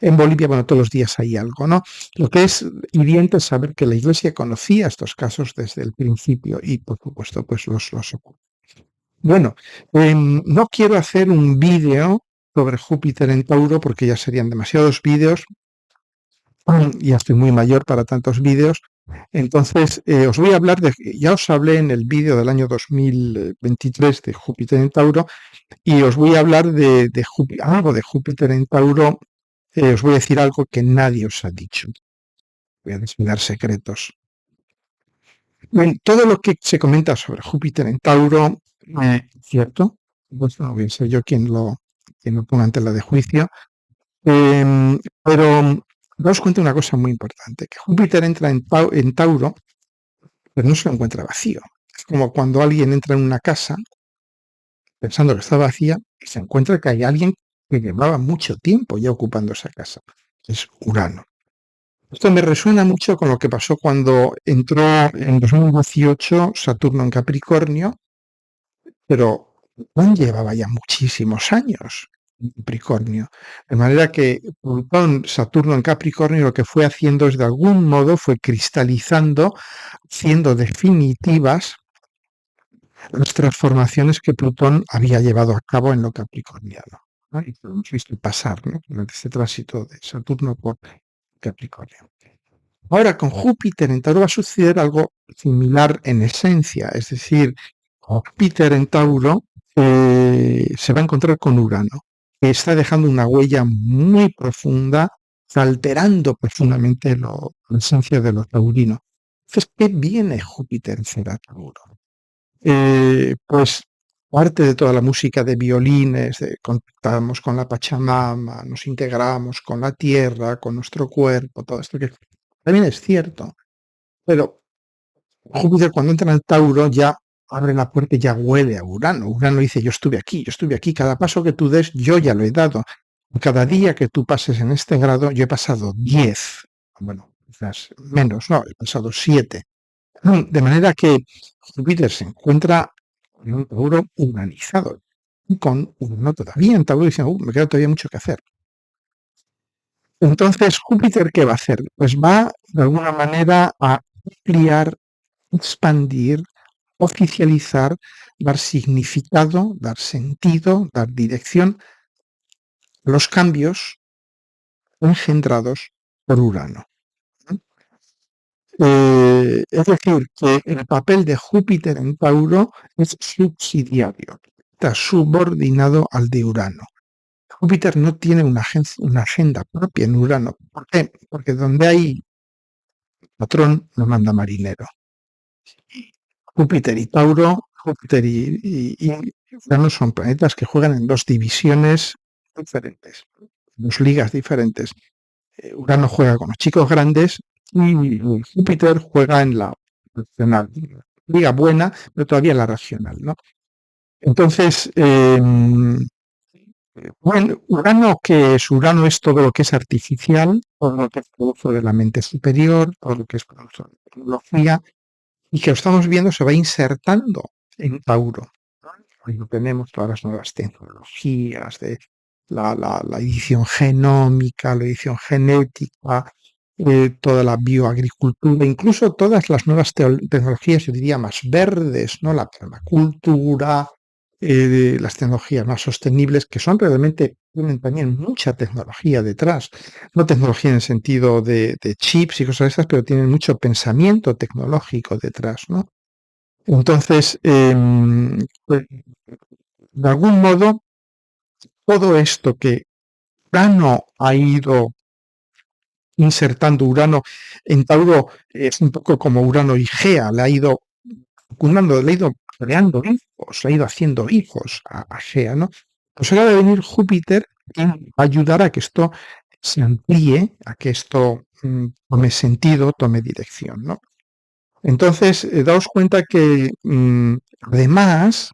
Speaker 1: en Bolivia, bueno, todos los días hay algo, ¿no? Lo que es hiriente es saber que la Iglesia conocía estos casos desde el principio y, por supuesto, pues los oculta. Bueno, no quiero hacer un vídeo sobre Júpiter en Tauro porque ya serían demasiados vídeos. Ya estoy muy mayor para tantos vídeos. Entonces, os voy a hablar ya os hablé en el vídeo del año 2023 de Júpiter en Tauro, y os voy a hablar de algo de Júpiter en Tauro. Os voy a decir algo que nadie os ha dicho. Voy a desvelar secretos. Bien, todo lo que se comenta sobre Júpiter en Tauro, cierto, pues no voy a ser yo quien lo ponga ante la de juicio. Pero daos cuenta de una cosa muy importante, que Júpiter entra en Tauro, pero no se lo encuentra vacío. Es como cuando alguien entra en una casa pensando que está vacía y se encuentra que hay alguien que llevaba mucho tiempo ya ocupando esa casa. Es Urano. Esto me resuena mucho con lo que pasó cuando entró en 2018 Saturno en Capricornio, pero Plutón llevaba ya muchísimos años en Capricornio. De manera que Plutón, Saturno en Capricornio, lo que fue haciendo es, de algún modo, fue cristalizando, siendo definitivas las transformaciones que Plutón había llevado a cabo en lo capricorniano, ¿no? Y lo hemos visto pasar, ¿no? Durante este tránsito de Saturno por Capricornio. Ahora, con Júpiter en Tauro va a suceder algo similar en esencia, es decir, Júpiter en Tauro se va a encontrar con Urano, que está dejando una huella muy profunda, alterando profundamente la esencia de lo taurino. Entonces, ¿qué viene Júpiter en Cera Tauro? Pues parte de toda la música de violines, contactamos con la Pachamama, nos integramos con la tierra, con nuestro cuerpo, todo esto que también es cierto, pero Júpiter cuando entra en Tauro ya abre la puerta y ya huele a Urano. Urano dice, yo estuve aquí, cada paso que tú des yo ya lo he dado. Cada día que tú pases en este grado, yo he pasado 10, bueno, quizás menos, no, he pasado 7. De manera que Júpiter se encuentra en un Tauro humanizado, y con Urano todavía en Tauro diciendo, me queda todavía mucho que hacer. Entonces, Júpiter, ¿qué va a hacer? Pues va, de alguna manera, a ampliar, expandir, oficializar, dar significado, dar sentido, dar dirección a los cambios engendrados por Urano. Es decir, que el papel de Júpiter en Tauro es subsidiario, está subordinado al de Urano. Júpiter no tiene una agenda propia en Urano. ¿Por qué? Porque donde hay patrón no manda marinero. Júpiter y Tauro, Júpiter y Urano son planetas que juegan en dos divisiones diferentes, dos ligas diferentes. Urano juega con los chicos grandes y Júpiter juega en la regional, liga buena, pero todavía la regional, ¿no? Entonces, bueno, Urano, ¿qué es? Urano es todo lo que es artificial, todo lo que es producto de la mente superior, todo lo que es producto de tecnología, y que lo estamos viendo se va insertando en Tauro. Hoy lo tenemos todas las nuevas tecnologías de la edición genómica, la edición genética, toda la bioagricultura, incluso todas las nuevas tecnologías, yo diría, más verdes, ¿no? La permacultura, las tecnologías más sostenibles, que son realmente, tienen también mucha tecnología detrás. No tecnología en el sentido de chips y cosas de estas, pero tienen mucho pensamiento tecnológico detrás, ¿no? Entonces, pues, de algún modo, todo esto que Urano ha ido insertando Urano en Tauro, es un poco como Urano y Gea, le ha ido fecundando, le ha ido creando hijos, le ha ido haciendo hijos a Gea, ¿no? Pues ahora va a venir Júpiter y va a ayudar a que esto se amplíe, a que esto tome sentido, tome dirección, ¿no? Entonces, daos cuenta que además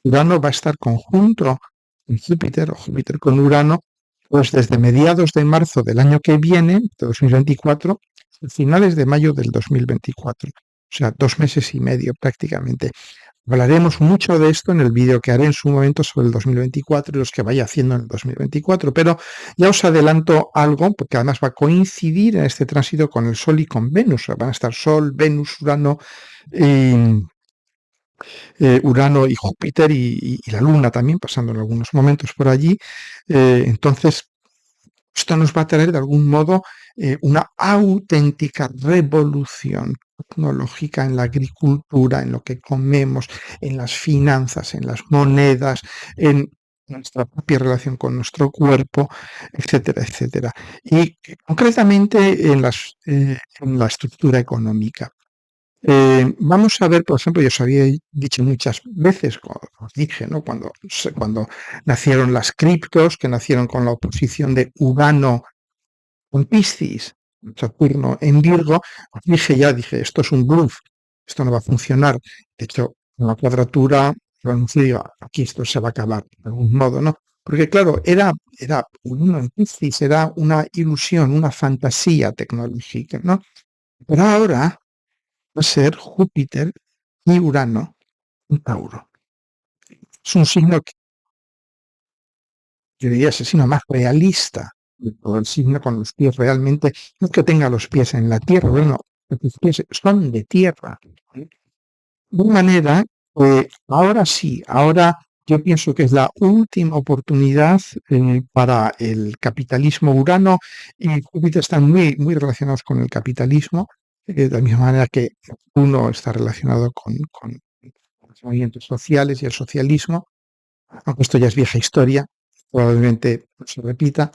Speaker 1: Urano va a estar conjunto con Júpiter o Júpiter con Urano, pues desde mediados de marzo del año que viene, de 2024, a finales de mayo del 2024. O sea, 2 meses y medio prácticamente. Hablaremos mucho de esto en el vídeo que haré en su momento sobre el 2024 y los que vaya haciendo en el 2024, pero ya os adelanto algo, porque además va a coincidir en este tránsito con el Sol y con Venus. Van a estar Sol, Venus, Urano, Urano y Júpiter y la Luna también, pasando en algunos momentos por allí. Entonces, esto nos va a traer de algún modo una auténtica revolución tecnológica en la agricultura, en lo que comemos, en las finanzas, en las monedas, en nuestra propia relación con nuestro cuerpo, etcétera, etcétera. Y concretamente en la estructura económica. Vamos a ver, por ejemplo, yo os había dicho muchas veces, os dije, ¿no? Cuando nacieron las criptos, que nacieron con la oposición de Urano en Piscis, Saturno en Virgo, os dije, esto es un bluff, esto no va a funcionar. De hecho, en la cuadratura, yo anuncié, aquí esto se va a acabar, de algún modo, ¿no? Porque claro, era Urano en Piscis, era una ilusión, una fantasía tecnológica, ¿no? Pero ahora va a ser Júpiter y Urano en Tauro. Es un signo que yo diría es el signo más realista de todo el signo, con los pies realmente, no es que tenga los pies en la tierra, bueno, los pies son de tierra. De manera que ahora sí, ahora yo pienso que es la última oportunidad para el capitalismo. Urano y Júpiter están muy, muy relacionados con el capitalismo, de la misma manera que uno está relacionado con los movimientos sociales y el socialismo, aunque esto ya es vieja historia, probablemente se repita,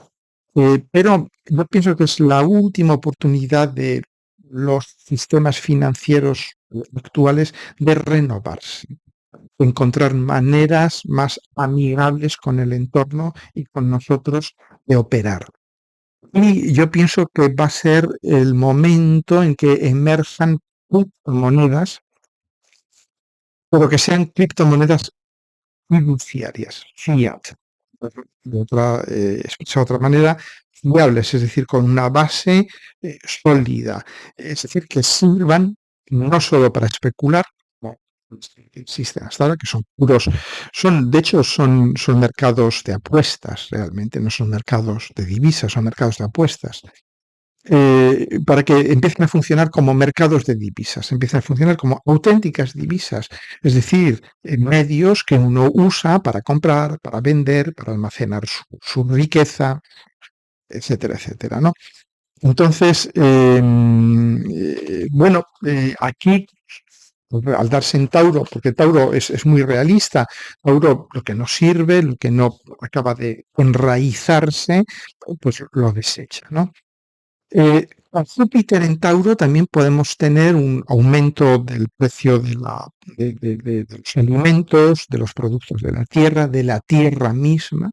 Speaker 1: pero yo pienso que es la última oportunidad de los sistemas financieros actuales de renovarse, de encontrar maneras más amigables con el entorno y con nosotros de operar. Y yo pienso que va a ser el momento en que emerzan criptomonedas, pero que sean criptomonedas fiduciarias, fiat, de otra manera, fiables, es decir, con una base sólida, es decir, que sirvan no solo para especular, como existen hasta ahora, que son puros, de hecho, son mercados de apuestas realmente, no son mercados de divisas, son mercados de apuestas. Para que empiecen a funcionar como mercados de divisas, empiecen a funcionar como auténticas divisas, es decir, medios que uno usa para comprar, para vender, para almacenar su riqueza, etcétera, etcétera, ¿no? Entonces, bueno, aquí, al darse en Tauro, porque Tauro es muy realista, Tauro lo que no sirve, lo que no acaba de enraizarse, pues lo desecha, ¿no? Con Júpiter en Tauro también podemos tener un aumento del precio de los alimentos, de los productos de la tierra misma.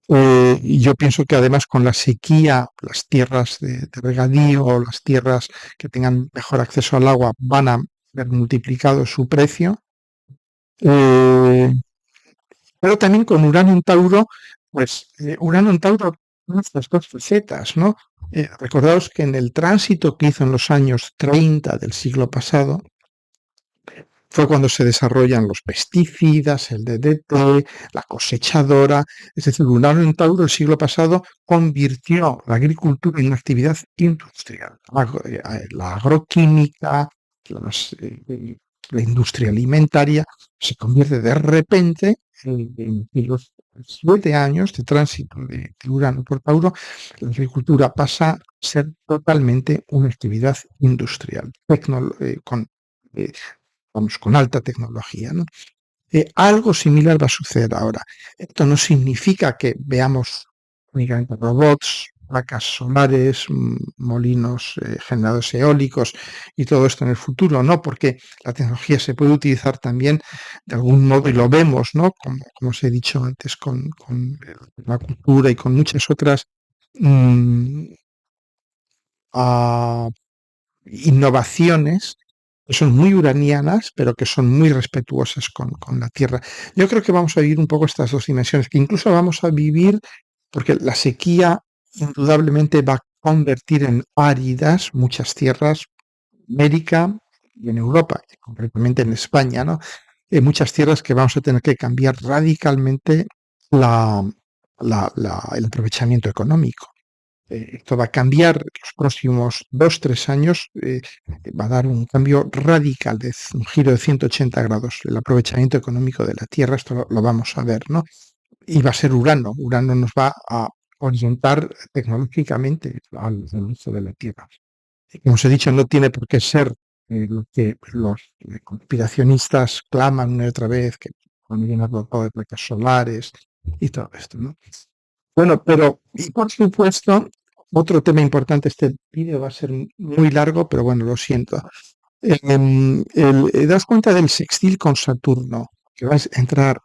Speaker 1: Y yo pienso que además con la sequía, las tierras de regadío, las tierras que tengan mejor acceso al agua van a ver multiplicado su precio. Eh, pero también con Urano en Tauro, pues Urano en Tauro tiene estas dos facetas, ¿no? Recordaos que en el tránsito que hizo en los años 30 del siglo pasado, fue cuando se desarrollan los pesticidas, el DDT, la cosechadora. Es decir, Urano en Tauro el siglo pasado convirtió la agricultura en una actividad industrial. La agroquímica, la industria alimentaria se convierte de repente en los 7 años de tránsito de Urano por Tauro. La agricultura pasa a ser totalmente una actividad industrial, eh, con alta tecnología, ¿no? Algo similar va a suceder ahora. Esto no significa que veamos únicamente robots, placas solares, molinos, generadores eólicos y todo esto en el futuro, no, porque la tecnología se puede utilizar también de algún modo y lo vemos, ¿no? Como os he dicho antes, con la cultura y con muchas otras mm, a innovaciones que son muy uranianas, pero que son muy respetuosas con la Tierra. Yo creo que vamos a vivir un poco estas dos dimensiones, que incluso vamos a vivir, porque la sequía indudablemente va a convertir en áridas muchas tierras en América y en Europa, y concretamente en España, ¿no? Muchas tierras que vamos a tener que cambiar radicalmente la, el aprovechamiento económico. Esto va a cambiar los próximos 2, 3 años, va a dar un cambio radical, un giro de 180 grados. El aprovechamiento económico de la Tierra, esto lo vamos a ver, ¿no? Y va a ser Urano. Urano nos va a orientar tecnológicamente al uso de la Tierra. Como os he dicho, no tiene por qué ser lo que los conspiracionistas claman una y otra vez, que van a llenar todo de placas solares y todo esto, ¿no? Bueno, pero, y por supuesto, otro tema importante, este vídeo va a ser muy largo, pero bueno, lo siento. Daos cuenta del sextil con Saturno, que va a entrar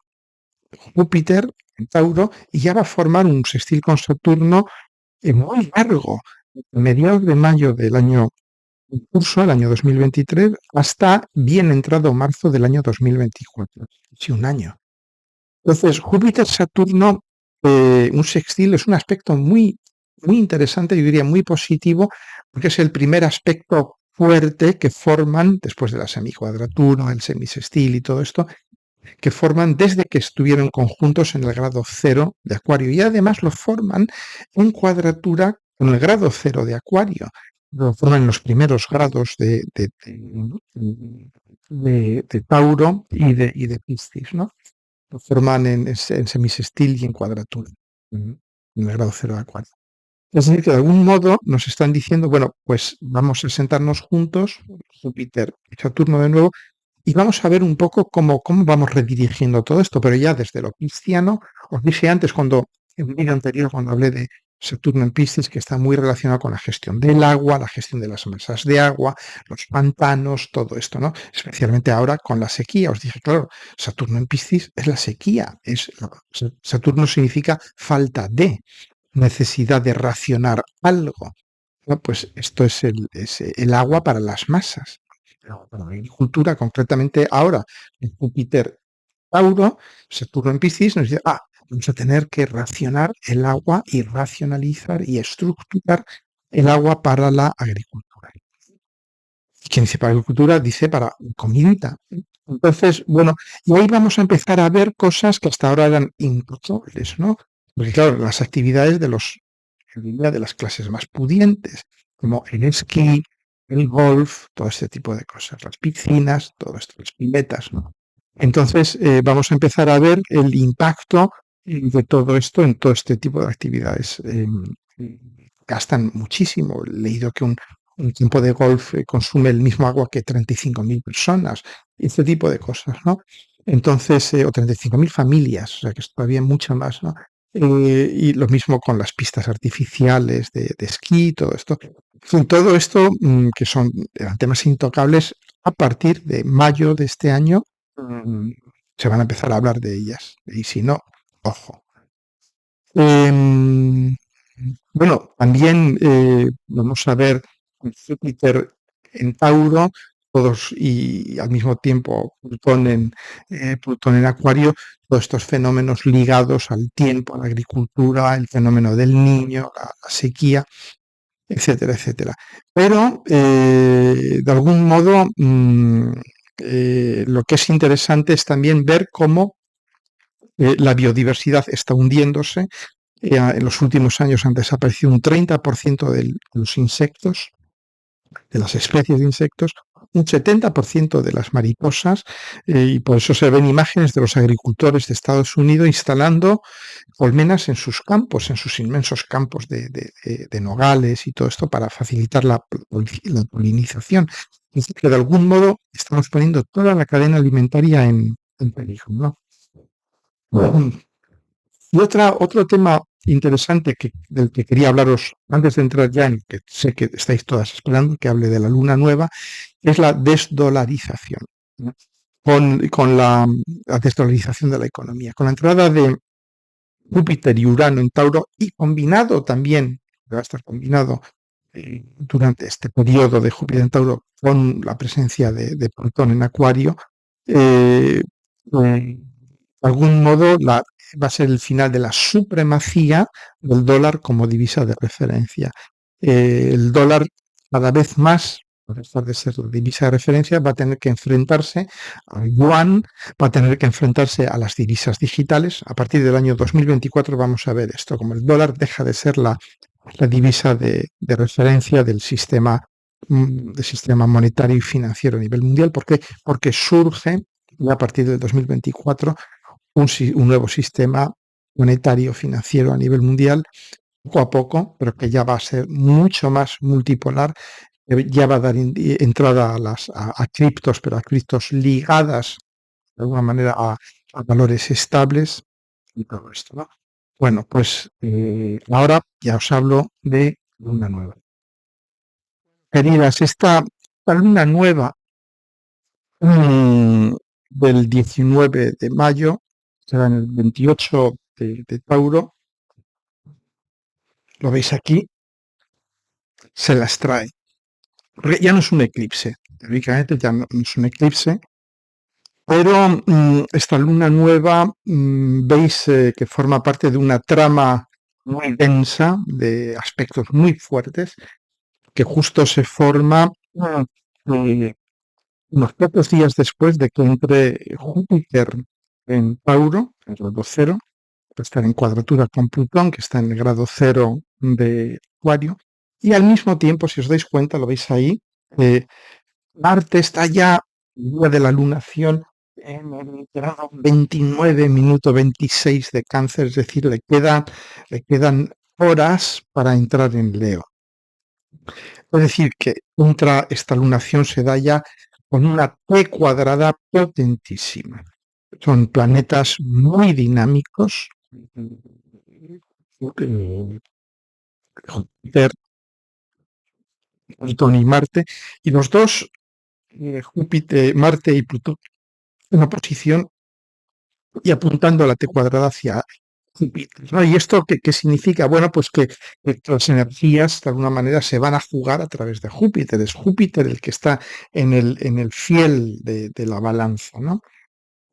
Speaker 1: Júpiter en Tauro y ya va a formar un sextil con Saturno muy largo, mediados de mayo del año en curso, el año 2023, hasta bien entrado marzo del año 2024, sí, un año. Entonces, Júpiter-Saturno, un sextil, es un aspecto muy, muy interesante, yo diría muy positivo, porque es el primer aspecto fuerte que forman, después de la semicuadratura, el semisextil y todo esto, que forman desde que estuvieron conjuntos en el grado 0 de Acuario. Y además lo forman en cuadratura con el grado 0 de Acuario. Lo forman en los primeros grados de Tauro y de Piscis, ¿no? Lo forman en semisextil y en cuadratura, en el grado 0 de Acuario. Es decir, que de algún modo nos están diciendo, bueno, pues vamos a sentarnos juntos, Júpiter y Saturno de nuevo, y vamos a ver un poco cómo vamos redirigiendo todo esto, pero ya desde lo cristiano. Os dije antes, en un vídeo anterior, cuando hablé de Saturno en Piscis, que está muy relacionado con la gestión del agua, la gestión de las masas de agua, los pantanos, todo esto, ¿no? Especialmente ahora con la sequía. Os dije, claro, Saturno en Piscis es la sequía. Saturno significa falta de, necesidad de racionar algo. ¿No? Pues esto es el agua para las masas. Para la agricultura, concretamente ahora, en Júpiter Tauro, Saturno en Piscis, nos dice, vamos a tener que racionar el agua y racionalizar y estructurar el agua para la agricultura. Y quien dice para agricultura dice para comidita. Entonces, bueno, y ahí vamos a empezar a ver cosas que hasta ahora eran imposibles, ¿no? Porque claro, las actividades de las clases más pudientes, como el esquí, el golf, todo este tipo de cosas, las piscinas, todo esto, las piletas, ¿no? Entonces, vamos a empezar a ver el impacto de todo esto en todo este tipo de actividades. Gastan muchísimo. He leído que un campo de golf consume el mismo agua que 35.000 personas, este tipo de cosas, ¿no? Entonces, o 35.000 familias, o sea que es todavía mucho más, ¿no? Y lo mismo con las pistas artificiales de esquí, todo esto. Todo esto, que eran temas intocables, a partir de mayo de este año se van a empezar a hablar de ellas. Y si no, ojo. Em, bueno, también vamos a ver Júpiter en Tauro, todos y al mismo tiempo Plutón en Acuario, todos estos fenómenos ligados al tiempo, a la agricultura, el fenómeno del niño, la sequía, etcétera, etcétera. Pero de algún modo lo que es interesante es también ver cómo la biodiversidad está hundiéndose. En los últimos años han desaparecido un 30% de los insectos, de las especies de insectos, un 70% de las mariposas, y por eso se ven imágenes de los agricultores de Estados Unidos instalando colmenas en sus campos, en sus inmensos campos de nogales y todo esto para facilitar la polinización. Es decir, que de algún modo estamos poniendo toda la cadena alimentaria en peligro, ¿no? Y otro tema interesante del que quería hablaros antes de entrar ya en que sé que estáis todas esperando que hable de la luna nueva, es la desdolarización, ¿no? Con la desdolarización de la economía. Con la entrada de Júpiter y Urano en Tauro y combinado también, va a estar combinado durante este periodo de Júpiter en Tauro con la presencia de Plutón en Acuario, eh, de algún modo va a ser el final de la supremacía del dólar como divisa de referencia. El dólar cada vez más, a pesar de ser la divisa de referencia, va a tener que enfrentarse al yuan, va a tener que enfrentarse a las divisas digitales. A partir del año 2024 vamos a ver esto, como el dólar deja de ser la divisa de referencia del sistema monetario y financiero a nivel mundial. ¿Por qué? Porque surge a partir del 2024 un nuevo sistema monetario financiero a nivel mundial, poco a poco, pero que ya va a ser mucho más multipolar, ya va a dar entrada a criptos, pero a criptos ligadas de alguna manera a valores estables y todo esto, ¿no? Bueno, pues ahora ya os hablo de luna nueva. Queridas, esta luna nueva del 19 de mayo, será en el 28 de Tauro, lo veis aquí, se las trae. Porque ya no es un eclipse, teóricamente ya no es un eclipse, pero esta luna nueva veis que forma parte de una trama muy densa, de aspectos muy fuertes, que justo se forma unos pocos días después de que entre Júpiter en Tauro, en el grado cero, va a estar en cuadratura con Plutón, que está en el grado cero de Acuario, y al mismo tiempo, si os dais cuenta, lo veis ahí, Marte está ya, el día de la lunación, en el grado 29, minuto 26 de Cáncer, es decir, le quedan horas para entrar en Leo. Es decir, que esta lunación se da ya con una T cuadrada potentísima. Son planetas muy dinámicos. Júpiter, Plutón y Marte, y los dos, Júpiter, Marte y Plutón, en oposición y apuntando a la T cuadrada hacia Júpiter, ¿no? ¿Y esto qué significa? Bueno, pues que las energías de alguna manera se van a jugar a través de Júpiter. Es Júpiter el que está en el fiel de la balanza, ¿no?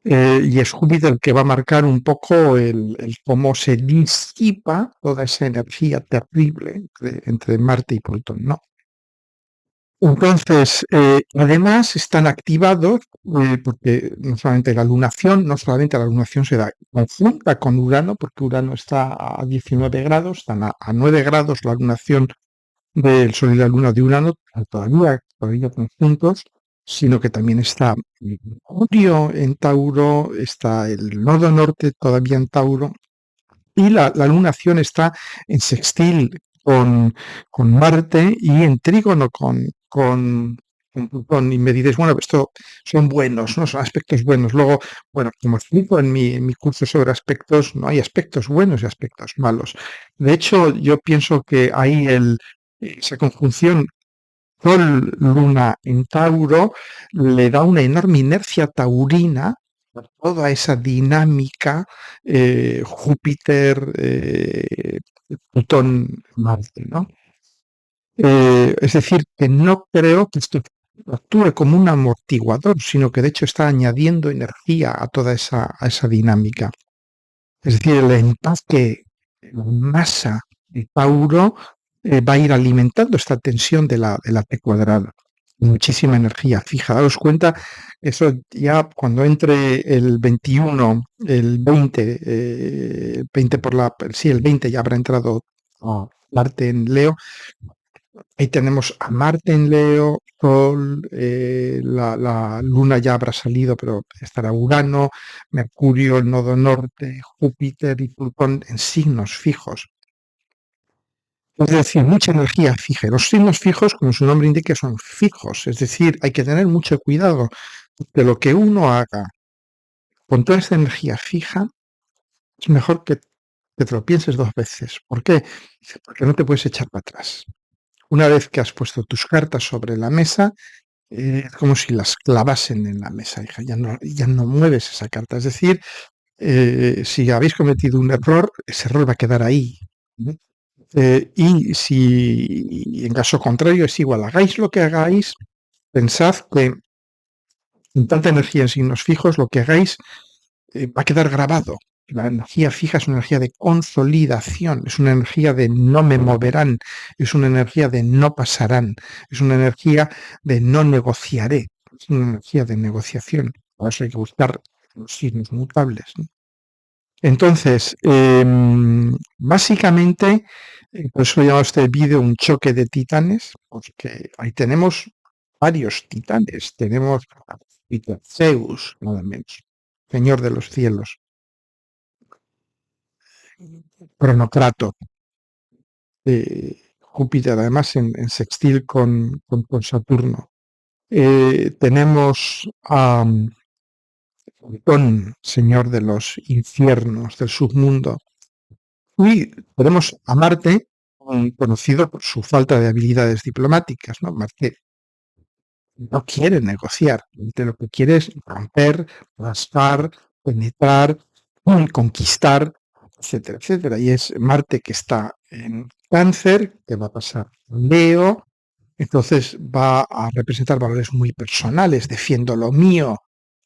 Speaker 1: Y es Júpiter el que va a marcar un poco el cómo se disipa toda esa energía terrible entre Marte y Plutón, ¿no? Entonces, además están activados porque no solamente la lunación se da conjunta con Urano, porque Urano está a 19 grados, están a 9 grados la lunación del Sol y la Luna de Urano, todavía conjuntos, sino que también está Mercurio en Tauro, está el nodo norte todavía en Tauro, y la lunación está en sextil con Marte y en trígono con Plutón. Y me diréis, bueno, esto son buenos, ¿no? Son aspectos buenos. Luego, bueno, como explico en mi curso sobre aspectos, no hay aspectos buenos y aspectos malos. De hecho, yo pienso que ahí esa conjunción Sol-Luna en Tauro le da una enorme inercia taurina a toda esa dinámica Júpiter, Plutón, Marte, ¿no? Es decir, que no creo que esto actúe como un amortiguador, sino que de hecho está añadiendo energía a toda esa dinámica. Es decir, el empaque, la masa de Tauro va a ir alimentando esta tensión de la T cuadrada. muchísima energía fija. Daros cuenta, eso ya cuando entre el 21, el 20, 20 sí, el 20 ya habrá entrado Marte en Leo. Ahí tenemos a Marte en Leo, Sol, la Luna ya habrá salido, pero estará Urano, Mercurio, el nodo norte, Júpiter y Plutón en signos fijos. Es decir, mucha energía fija. Los signos fijos, como su nombre indica, son fijos. Es decir, hay que tener mucho cuidado de lo que uno haga con toda esta energía fija. Es mejor que te lo pienses dos veces. ¿Por qué? Porque no te puedes echar para atrás. Una vez que has puesto tus cartas sobre la mesa, es como si las clavasen en la mesa, hija. Ya no mueves esa carta. Es decir, si habéis cometido un error, ese error va a quedar ahí. ¿No? Y si en caso contrario es igual, hagáis lo que hagáis, pensad que en tanta energía en signos fijos, lo que hagáis va a quedar grabado. La energía fija es una energía de consolidación, es una energía de no me moverán, es una energía de no pasarán, es una energía de no negociaré, es una energía de negociación. Por eso hay que buscar los signos mutables. ¿No? Entonces, básicamente, por eso he llamado este vídeo un choque de titanes, porque ahí tenemos varios titanes. Tenemos a Zeus, nada menos, señor de los cielos, Cronocrato, Júpiter, además en sextil con Saturno. Tenemos a Plutón, señor de los infiernos, del submundo. Y tenemos a Marte, conocido por su falta de habilidades diplomáticas, ¿no? Marte no quiere negociar, lo que quiere es romper, rascar, penetrar, conquistar, etcétera, etcétera. Y es Marte que está en Cáncer, que va a pasar a Leo, entonces va a representar valores muy personales, defiendo lo mío,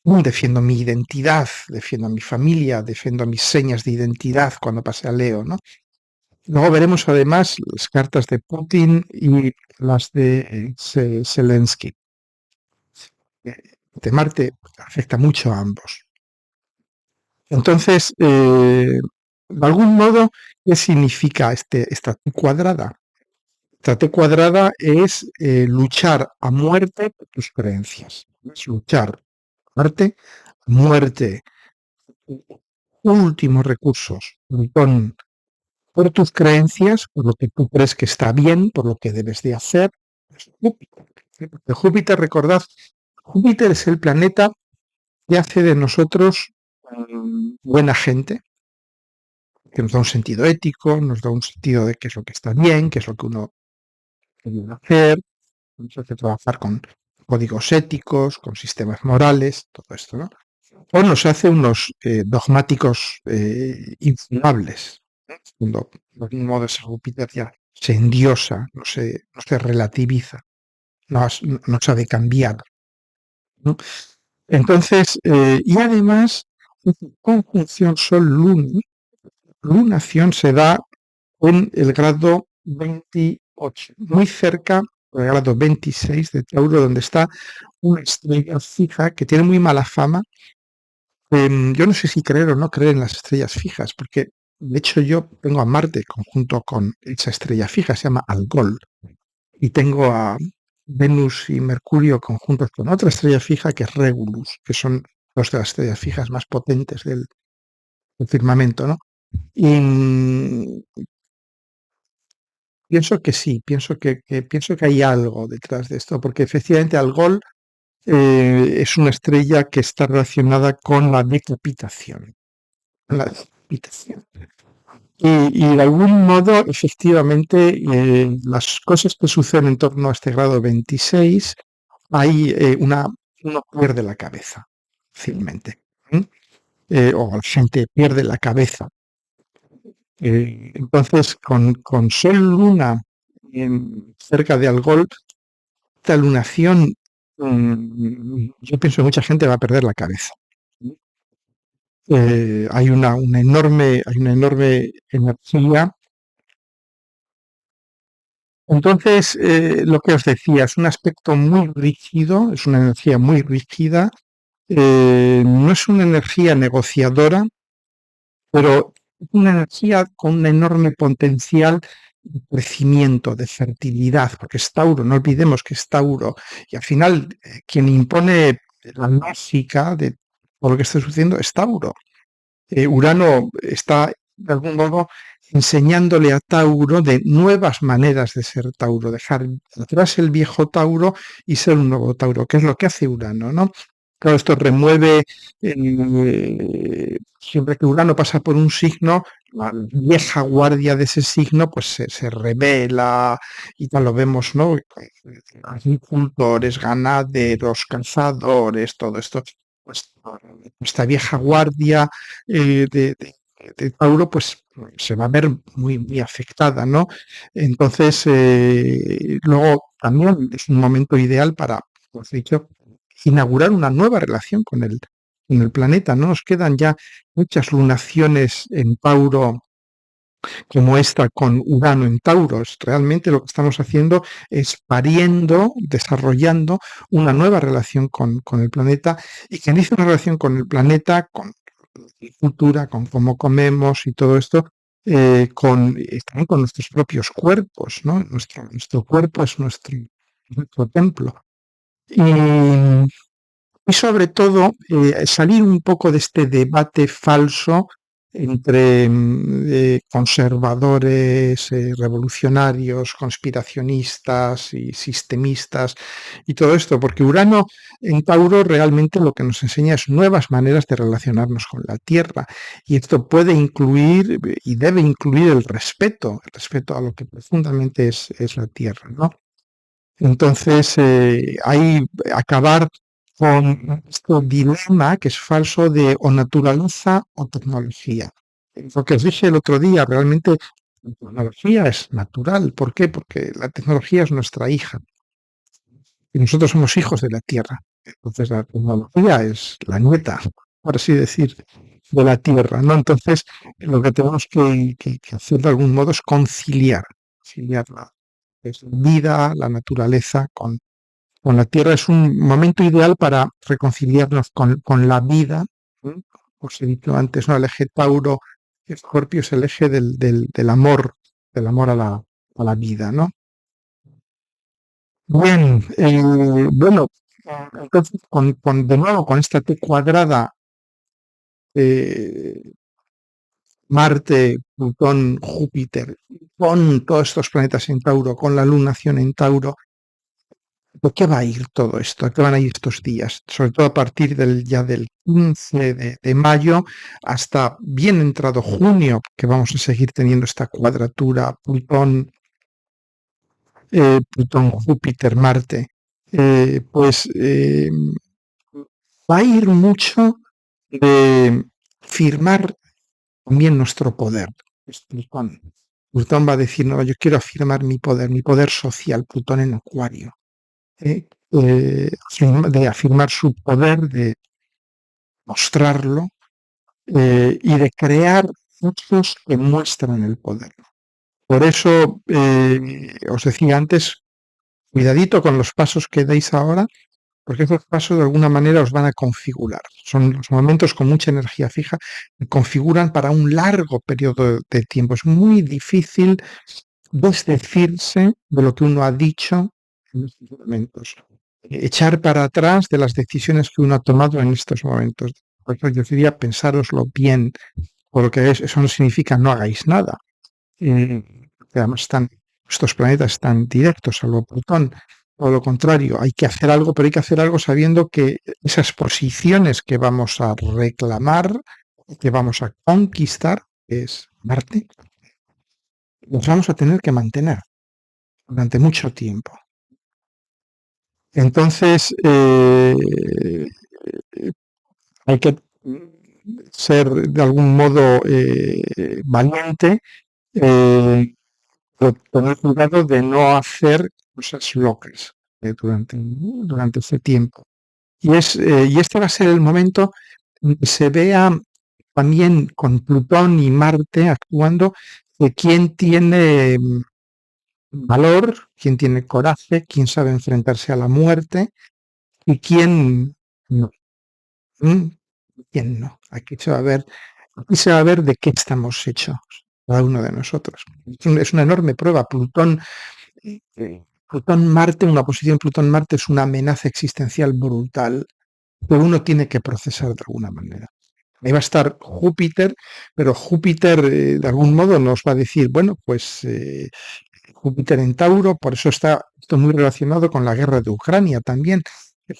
Speaker 1: defiendo mi identidad, defiendo a mi familia, defiendo mis señas de identidad cuando pase a Leo, ¿no? Luego veremos además las cartas de Putin y las de Zelensky. De Marte afecta mucho a ambos. Entonces, de algún modo, ¿qué significa esta T cuadrada? Esta T cuadrada es luchar a muerte por tus creencias. Es luchar a muerte, últimos recursos, por tus creencias, por lo que tú crees que está bien, por lo que debes de hacer. Es Júpiter. De Júpiter, recordad, Júpiter es el planeta que hace de nosotros buena gente, que nos da un sentido ético, nos da un sentido de qué es lo que está bien, qué es lo que uno debe hacer, nos hace trabajar con códigos éticos, con sistemas morales, todo esto, ¿no? O nos hace unos dogmáticos infumables. Cuando de algún modo ese Júpiter ya se endiosa, no se relativiza, no sabe cambiar. ¿No? Entonces, y además, conjunción Sol-Luna, lunación se da en el grado 28, muy cerca del grado 26 de Tauro, donde está una estrella fija que tiene muy mala fama. Yo no sé si creer o no creer en las estrellas fijas, porque de hecho yo tengo a Marte conjunto con esa estrella fija, se llama Algol, y tengo a Venus y Mercurio conjuntos con otra estrella fija que es Regulus, que son dos de las estrellas fijas más potentes del firmamento, ¿no? Y pienso que sí, pienso que hay algo detrás de esto, porque efectivamente Algol es una estrella que está relacionada con la decapitación. La decapitación. Y de algún modo, efectivamente, las cosas que suceden en torno a este grado 26, hay uno pierde la cabeza fácilmente. O la gente pierde la cabeza. Entonces, con Sol Luna cerca de Algol, esta lunación, yo pienso que mucha gente va a perder la cabeza. Hay una enorme energía Entonces, lo que os decía, es un aspecto muy rígido, es una energía muy rígida, no es una energía negociadora, pero es una energía con un enorme potencial de crecimiento, de fertilidad, porque es Tauro, no olvidemos que es Tauro, y al final quien impone la lógica de todo lo que está sucediendo es Tauro. Urano está de algún modo enseñándole a Tauro de nuevas maneras de ser Tauro, dejar atrás el viejo Tauro y ser un nuevo Tauro, que es lo que hace Urano, ¿no? Claro, esto remueve, siempre que Urano pasa por un signo, la vieja guardia de ese signo pues se revela y ya lo vemos, ¿no? Agricultores, ganaderos, cazadores, todo esto, pues esta vieja guardia de Tauro pues se va a ver muy, muy afectada, ¿no? Entonces, luego también es un momento ideal para, como os he dicho, inaugurar una nueva relación con el planeta. No nos quedan ya muchas lunaciones en Tauro como esta con Urano en Tauro. Realmente lo que estamos haciendo es pariendo, desarrollando una nueva relación con el planeta y que inicia una relación con el planeta, con cultura, con cómo comemos y todo esto, también con nuestros propios cuerpos, ¿no? Nuestro cuerpo es nuestro templo. Y sobre todo, salir un poco de este debate falso entre conservadores, revolucionarios, conspiracionistas y sistemistas y todo esto, porque Urano en Tauro realmente lo que nos enseña es nuevas maneras de relacionarnos con la Tierra y esto puede incluir y debe incluir el respeto a lo que profundamente es la Tierra, ¿no? Entonces, hay acabar con este dilema que es falso de o naturaleza o tecnología. Lo que os dije el otro día, realmente la tecnología es natural. ¿Por qué? Porque la tecnología es nuestra hija y nosotros somos hijos de la Tierra. Entonces, la tecnología es la nieta, por así decir, de la Tierra, ¿no? Entonces, lo que tenemos que hacer de algún modo es conciliar la vida, la naturaleza con la Tierra. Es un momento ideal para reconciliarnos con la vida. ¿Mm? Os he dicho antes, ¿no? El eje Tauro, Escorpio es el eje del amor a la vida, ¿no? Bien, bueno, entonces de nuevo con esta T cuadrada, eh, Marte, Plutón, Júpiter, con todos estos planetas en Tauro, con la lunación en Tauro, ¿por qué va a ir todo esto? ¿A qué van a ir estos días? Sobre todo a partir ya del 15 de mayo hasta bien entrado junio, que vamos a seguir teniendo esta cuadratura Plutón, Júpiter, Marte. Pues va a ir mucho de firmar también nuestro poder. Plutón. Plutón va a decir, no, yo quiero afirmar mi poder social, Plutón en Acuario. De afirmar su poder, de mostrarlo y de crear hechos que muestran el poder. Por eso os decía antes, cuidadito con los pasos que deis ahora, porque esos pasos de alguna manera os van a configurar. Son los momentos con mucha energía fija que configuran para un largo periodo de tiempo. Es muy difícil desdecirse de lo que uno ha dicho en estos momentos. Echar para atrás de las decisiones que uno ha tomado en estos momentos. Por eso yo diría pensároslo bien, porque eso no significa no hagáis nada. Además estos planetas están directos, salvo Plutón. Todo lo contrario, hay que hacer algo, pero hay que hacer algo sabiendo que esas posiciones que vamos a reclamar, que vamos a conquistar, que es Marte, los vamos a tener que mantener durante mucho tiempo. Entonces, hay que ser de algún modo valiente, pero tener cuidado de no hacer cosas locas durante ese tiempo. Y este va a ser el momento en que se vea también con Plutón y Marte actuando de quién tiene valor, quién tiene coraje, quién sabe enfrentarse a la muerte y quién no. ¿Mm? ¿Quién no? Aquí se va a ver de qué estamos hechos, cada uno de nosotros. Es una enorme prueba. Plutón-Marte, una posición Plutón-Marte es una amenaza existencial brutal que uno tiene que procesar de alguna manera. Ahí va a estar Júpiter, pero Júpiter de algún modo nos va a decir, bueno, pues Júpiter en Tauro, por eso está esto muy relacionado con la guerra de Ucrania también.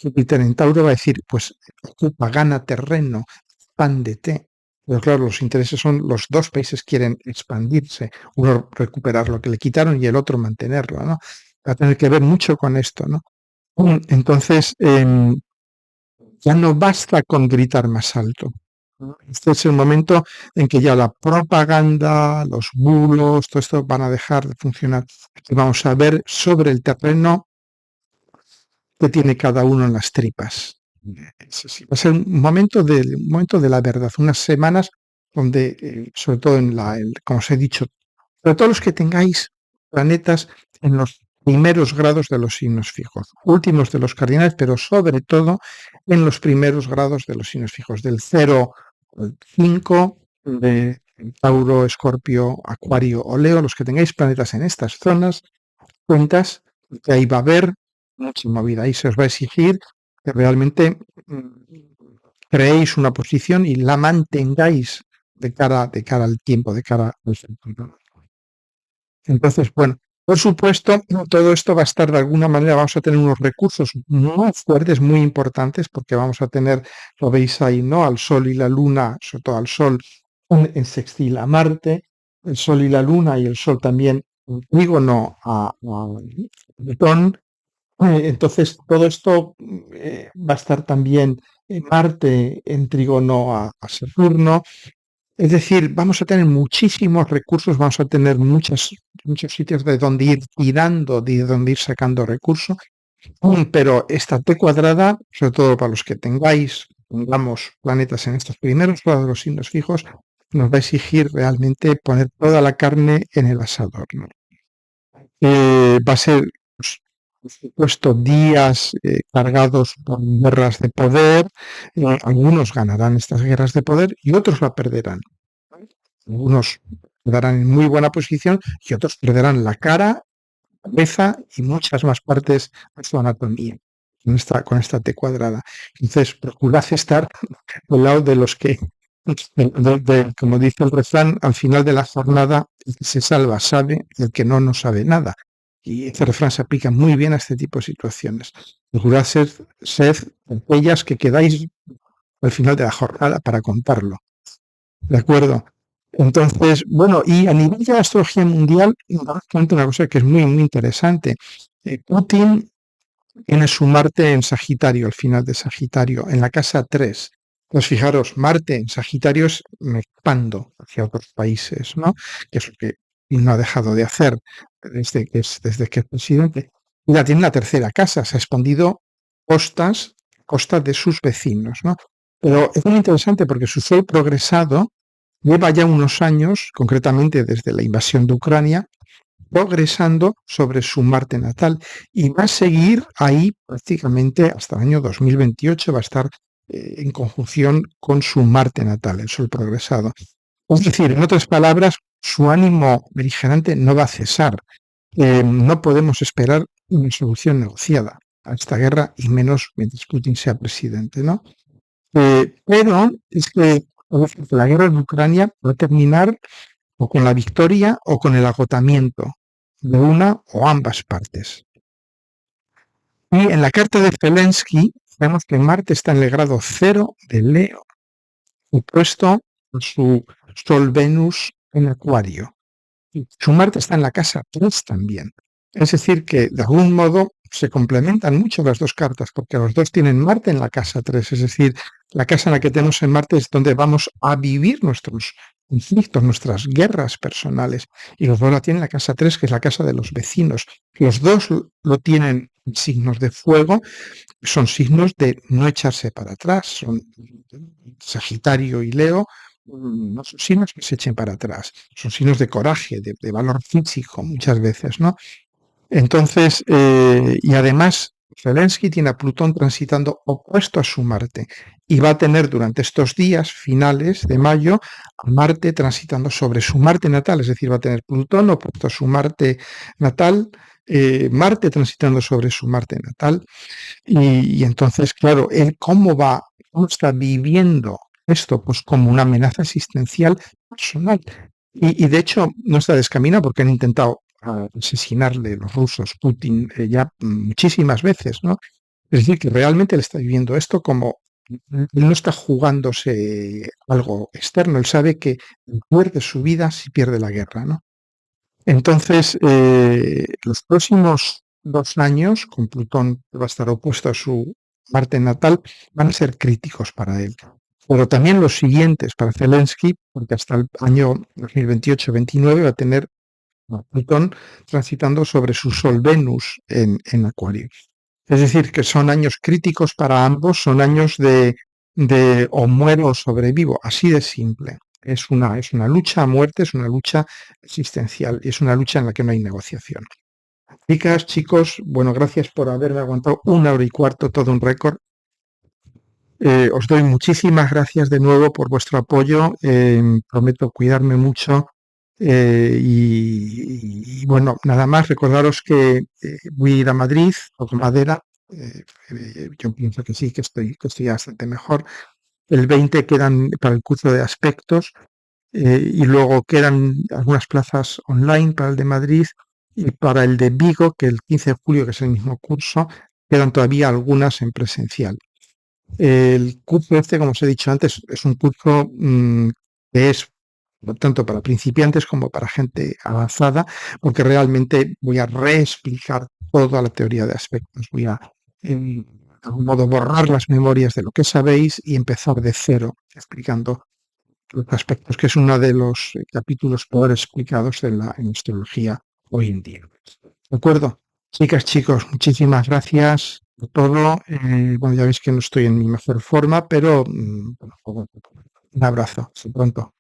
Speaker 1: Júpiter en Tauro va a decir, pues ocupa, gana terreno, expándete. Pero claro, los intereses son, los dos países quieren expandirse, uno recuperar lo que le quitaron y el otro mantenerlo, ¿no? Va a tener que ver mucho con esto, ¿no? Entonces, ya no basta con gritar más alto. Este es el momento en que ya la propaganda, los bulos, todo esto van a dejar de funcionar. Y vamos a ver sobre el terreno qué tiene cada uno en las tripas. Eso sí, va a ser un momento de la verdad, unas semanas donde, sobre todo como os he dicho, sobre todo los que tengáis planetas en los primeros grados de los signos fijos, últimos de los cardinales, pero sobre todo en los primeros grados de los signos fijos, del 0 al 5, de Tauro, Escorpio, Acuario o Leo, los que tengáis planetas en estas zonas, cuentas que ahí va a haber mucha movida, ahí se os va a exigir que realmente creéis una posición y la mantengáis de cara al tiempo, de cara al futuro. Entonces, bueno, por supuesto, todo esto va a estar de alguna manera, vamos a tener unos recursos muy fuertes, muy importantes, porque vamos a tener, lo veis ahí, ¿no? Al Sol y la Luna, sobre todo al Sol, en sextil a Marte, el Sol y la Luna y el Sol también en trígono a Plutón. Entonces, todo esto va a estar también Marte en trígono a Saturno. Es decir, vamos a tener muchísimos recursos, vamos a tener muchos sitios de donde ir tirando, de donde ir sacando recursos, pero esta T cuadrada, sobre todo para los que tengamos planetas en estos primeros grados de los signos fijos, nos va a exigir realmente poner toda la carne en el asador, ¿no? Va a ser, pues, por supuesto, días cargados con guerras de poder. Algunos ganarán estas guerras de poder y otros la perderán. Algunos quedarán en muy buena posición y otros perderán la cara, la cabeza y muchas más partes de su anatomía con esta T cuadrada. Entonces, procurad estar al lado de los que, como dice el refrán, al final de la jornada, el que se salva sabe, el que no, no sabe nada. Y este refrán se aplica muy bien a este tipo de situaciones. Procurad ser aquellas que quedáis al final de la jornada para contarlo. ¿De acuerdo? Entonces, bueno, y a nivel de la astrología mundial, una cosa que es muy, muy interesante. Putin tiene su Marte en Sagitario, al final de Sagitario, en la casa 3. Pues fijaros, Marte en Sagitario es me expando hacia otros países, ¿no? Que es lo que no ha dejado de hacer desde que es presidente. Y la tiene en la tercera casa, se ha expandido costas de sus vecinos, ¿no? Pero es muy interesante porque su Sol progresado lleva ya unos años, concretamente desde la invasión de Ucrania, progresando sobre su Marte natal y va a seguir ahí prácticamente hasta el año 2028, va a estar en conjunción con su Marte natal, el Sol progresado. Es decir, en otras palabras, su ánimo beligerante no va a cesar. No podemos esperar una solución negociada a esta guerra y menos mientras Putin sea presidente, ¿no? Pero es que la guerra en Ucrania va a terminar o con la victoria o con el agotamiento de una o ambas partes. Y en la carta de Zelensky vemos que Marte está en el grado 0 de Leo, opuesto a su Sol Venus en Acuario. Y su Marte está en la casa 3 también. Es decir, que de algún modo se complementan mucho las dos cartas, porque los dos tienen Marte en la casa 3, es decir, la casa en la que tenemos en Marte es donde vamos a vivir nuestros conflictos, nuestras guerras personales, y los dos la tienen en la casa 3, que es la casa de los vecinos. Los dos lo tienen en signos de fuego, son signos de no echarse para atrás, son Sagitario y Leo, no son signos que se echen para atrás, son signos de coraje, de valor físico muchas veces, ¿no? Entonces, y además, Zelensky tiene a Plutón transitando opuesto a su Marte y va a tener durante estos días finales de mayo a Marte transitando sobre su Marte natal, es decir, va a tener Plutón opuesto a su Marte natal, Marte transitando sobre su Marte natal, y entonces, claro, él cómo está viviendo esto, pues como una amenaza existencial personal. Y de hecho no está descaminado porque han intentado asesinarle los rusos, Putin, ya muchísimas veces, ¿no? Es decir, que realmente él está viviendo esto como, él no está jugándose algo externo, él sabe que pierde su vida si pierde la guerra, ¿no? Entonces, los próximos 2 años, con Plutón que va a estar opuesto a su Marte natal, van a ser críticos para él. Pero también los siguientes para Zelensky, porque hasta el año 2028-29 va a tener a Plutón transitando sobre su Sol Venus en Acuario. Es decir, que son años críticos para ambos, son años de o muero o sobrevivo, así de simple. Es una lucha a muerte, es una lucha existencial y es una lucha en la que no hay negociación. Chicas, chicos, bueno, gracias por haberme aguantado 1 hora y cuarto, todo un récord. Os doy muchísimas gracias de nuevo por vuestro apoyo. Prometo cuidarme mucho. Bueno, nada más recordaros que voy a ir a Madrid, toco madera. Yo pienso que sí, que estoy bastante mejor. El 20 quedan para el curso de aspectos, y luego quedan algunas plazas online para el de Madrid, y para el de Vigo, que el 15 de julio, que es el mismo curso, quedan todavía algunas en presencial. El curso este, como os he dicho antes, es un curso que es tanto para principiantes como para gente avanzada, porque realmente voy a reexplicar toda la teoría de aspectos. Voy a, de algún modo, borrar las memorias de lo que sabéis y empezar de cero explicando los aspectos, que es uno de los capítulos peor explicados en astrología hoy en día. ¿De acuerdo? Chicas, chicos, muchísimas gracias por todo. Bueno, ya veis que no estoy en mi mejor forma, pero un abrazo. Hasta pronto.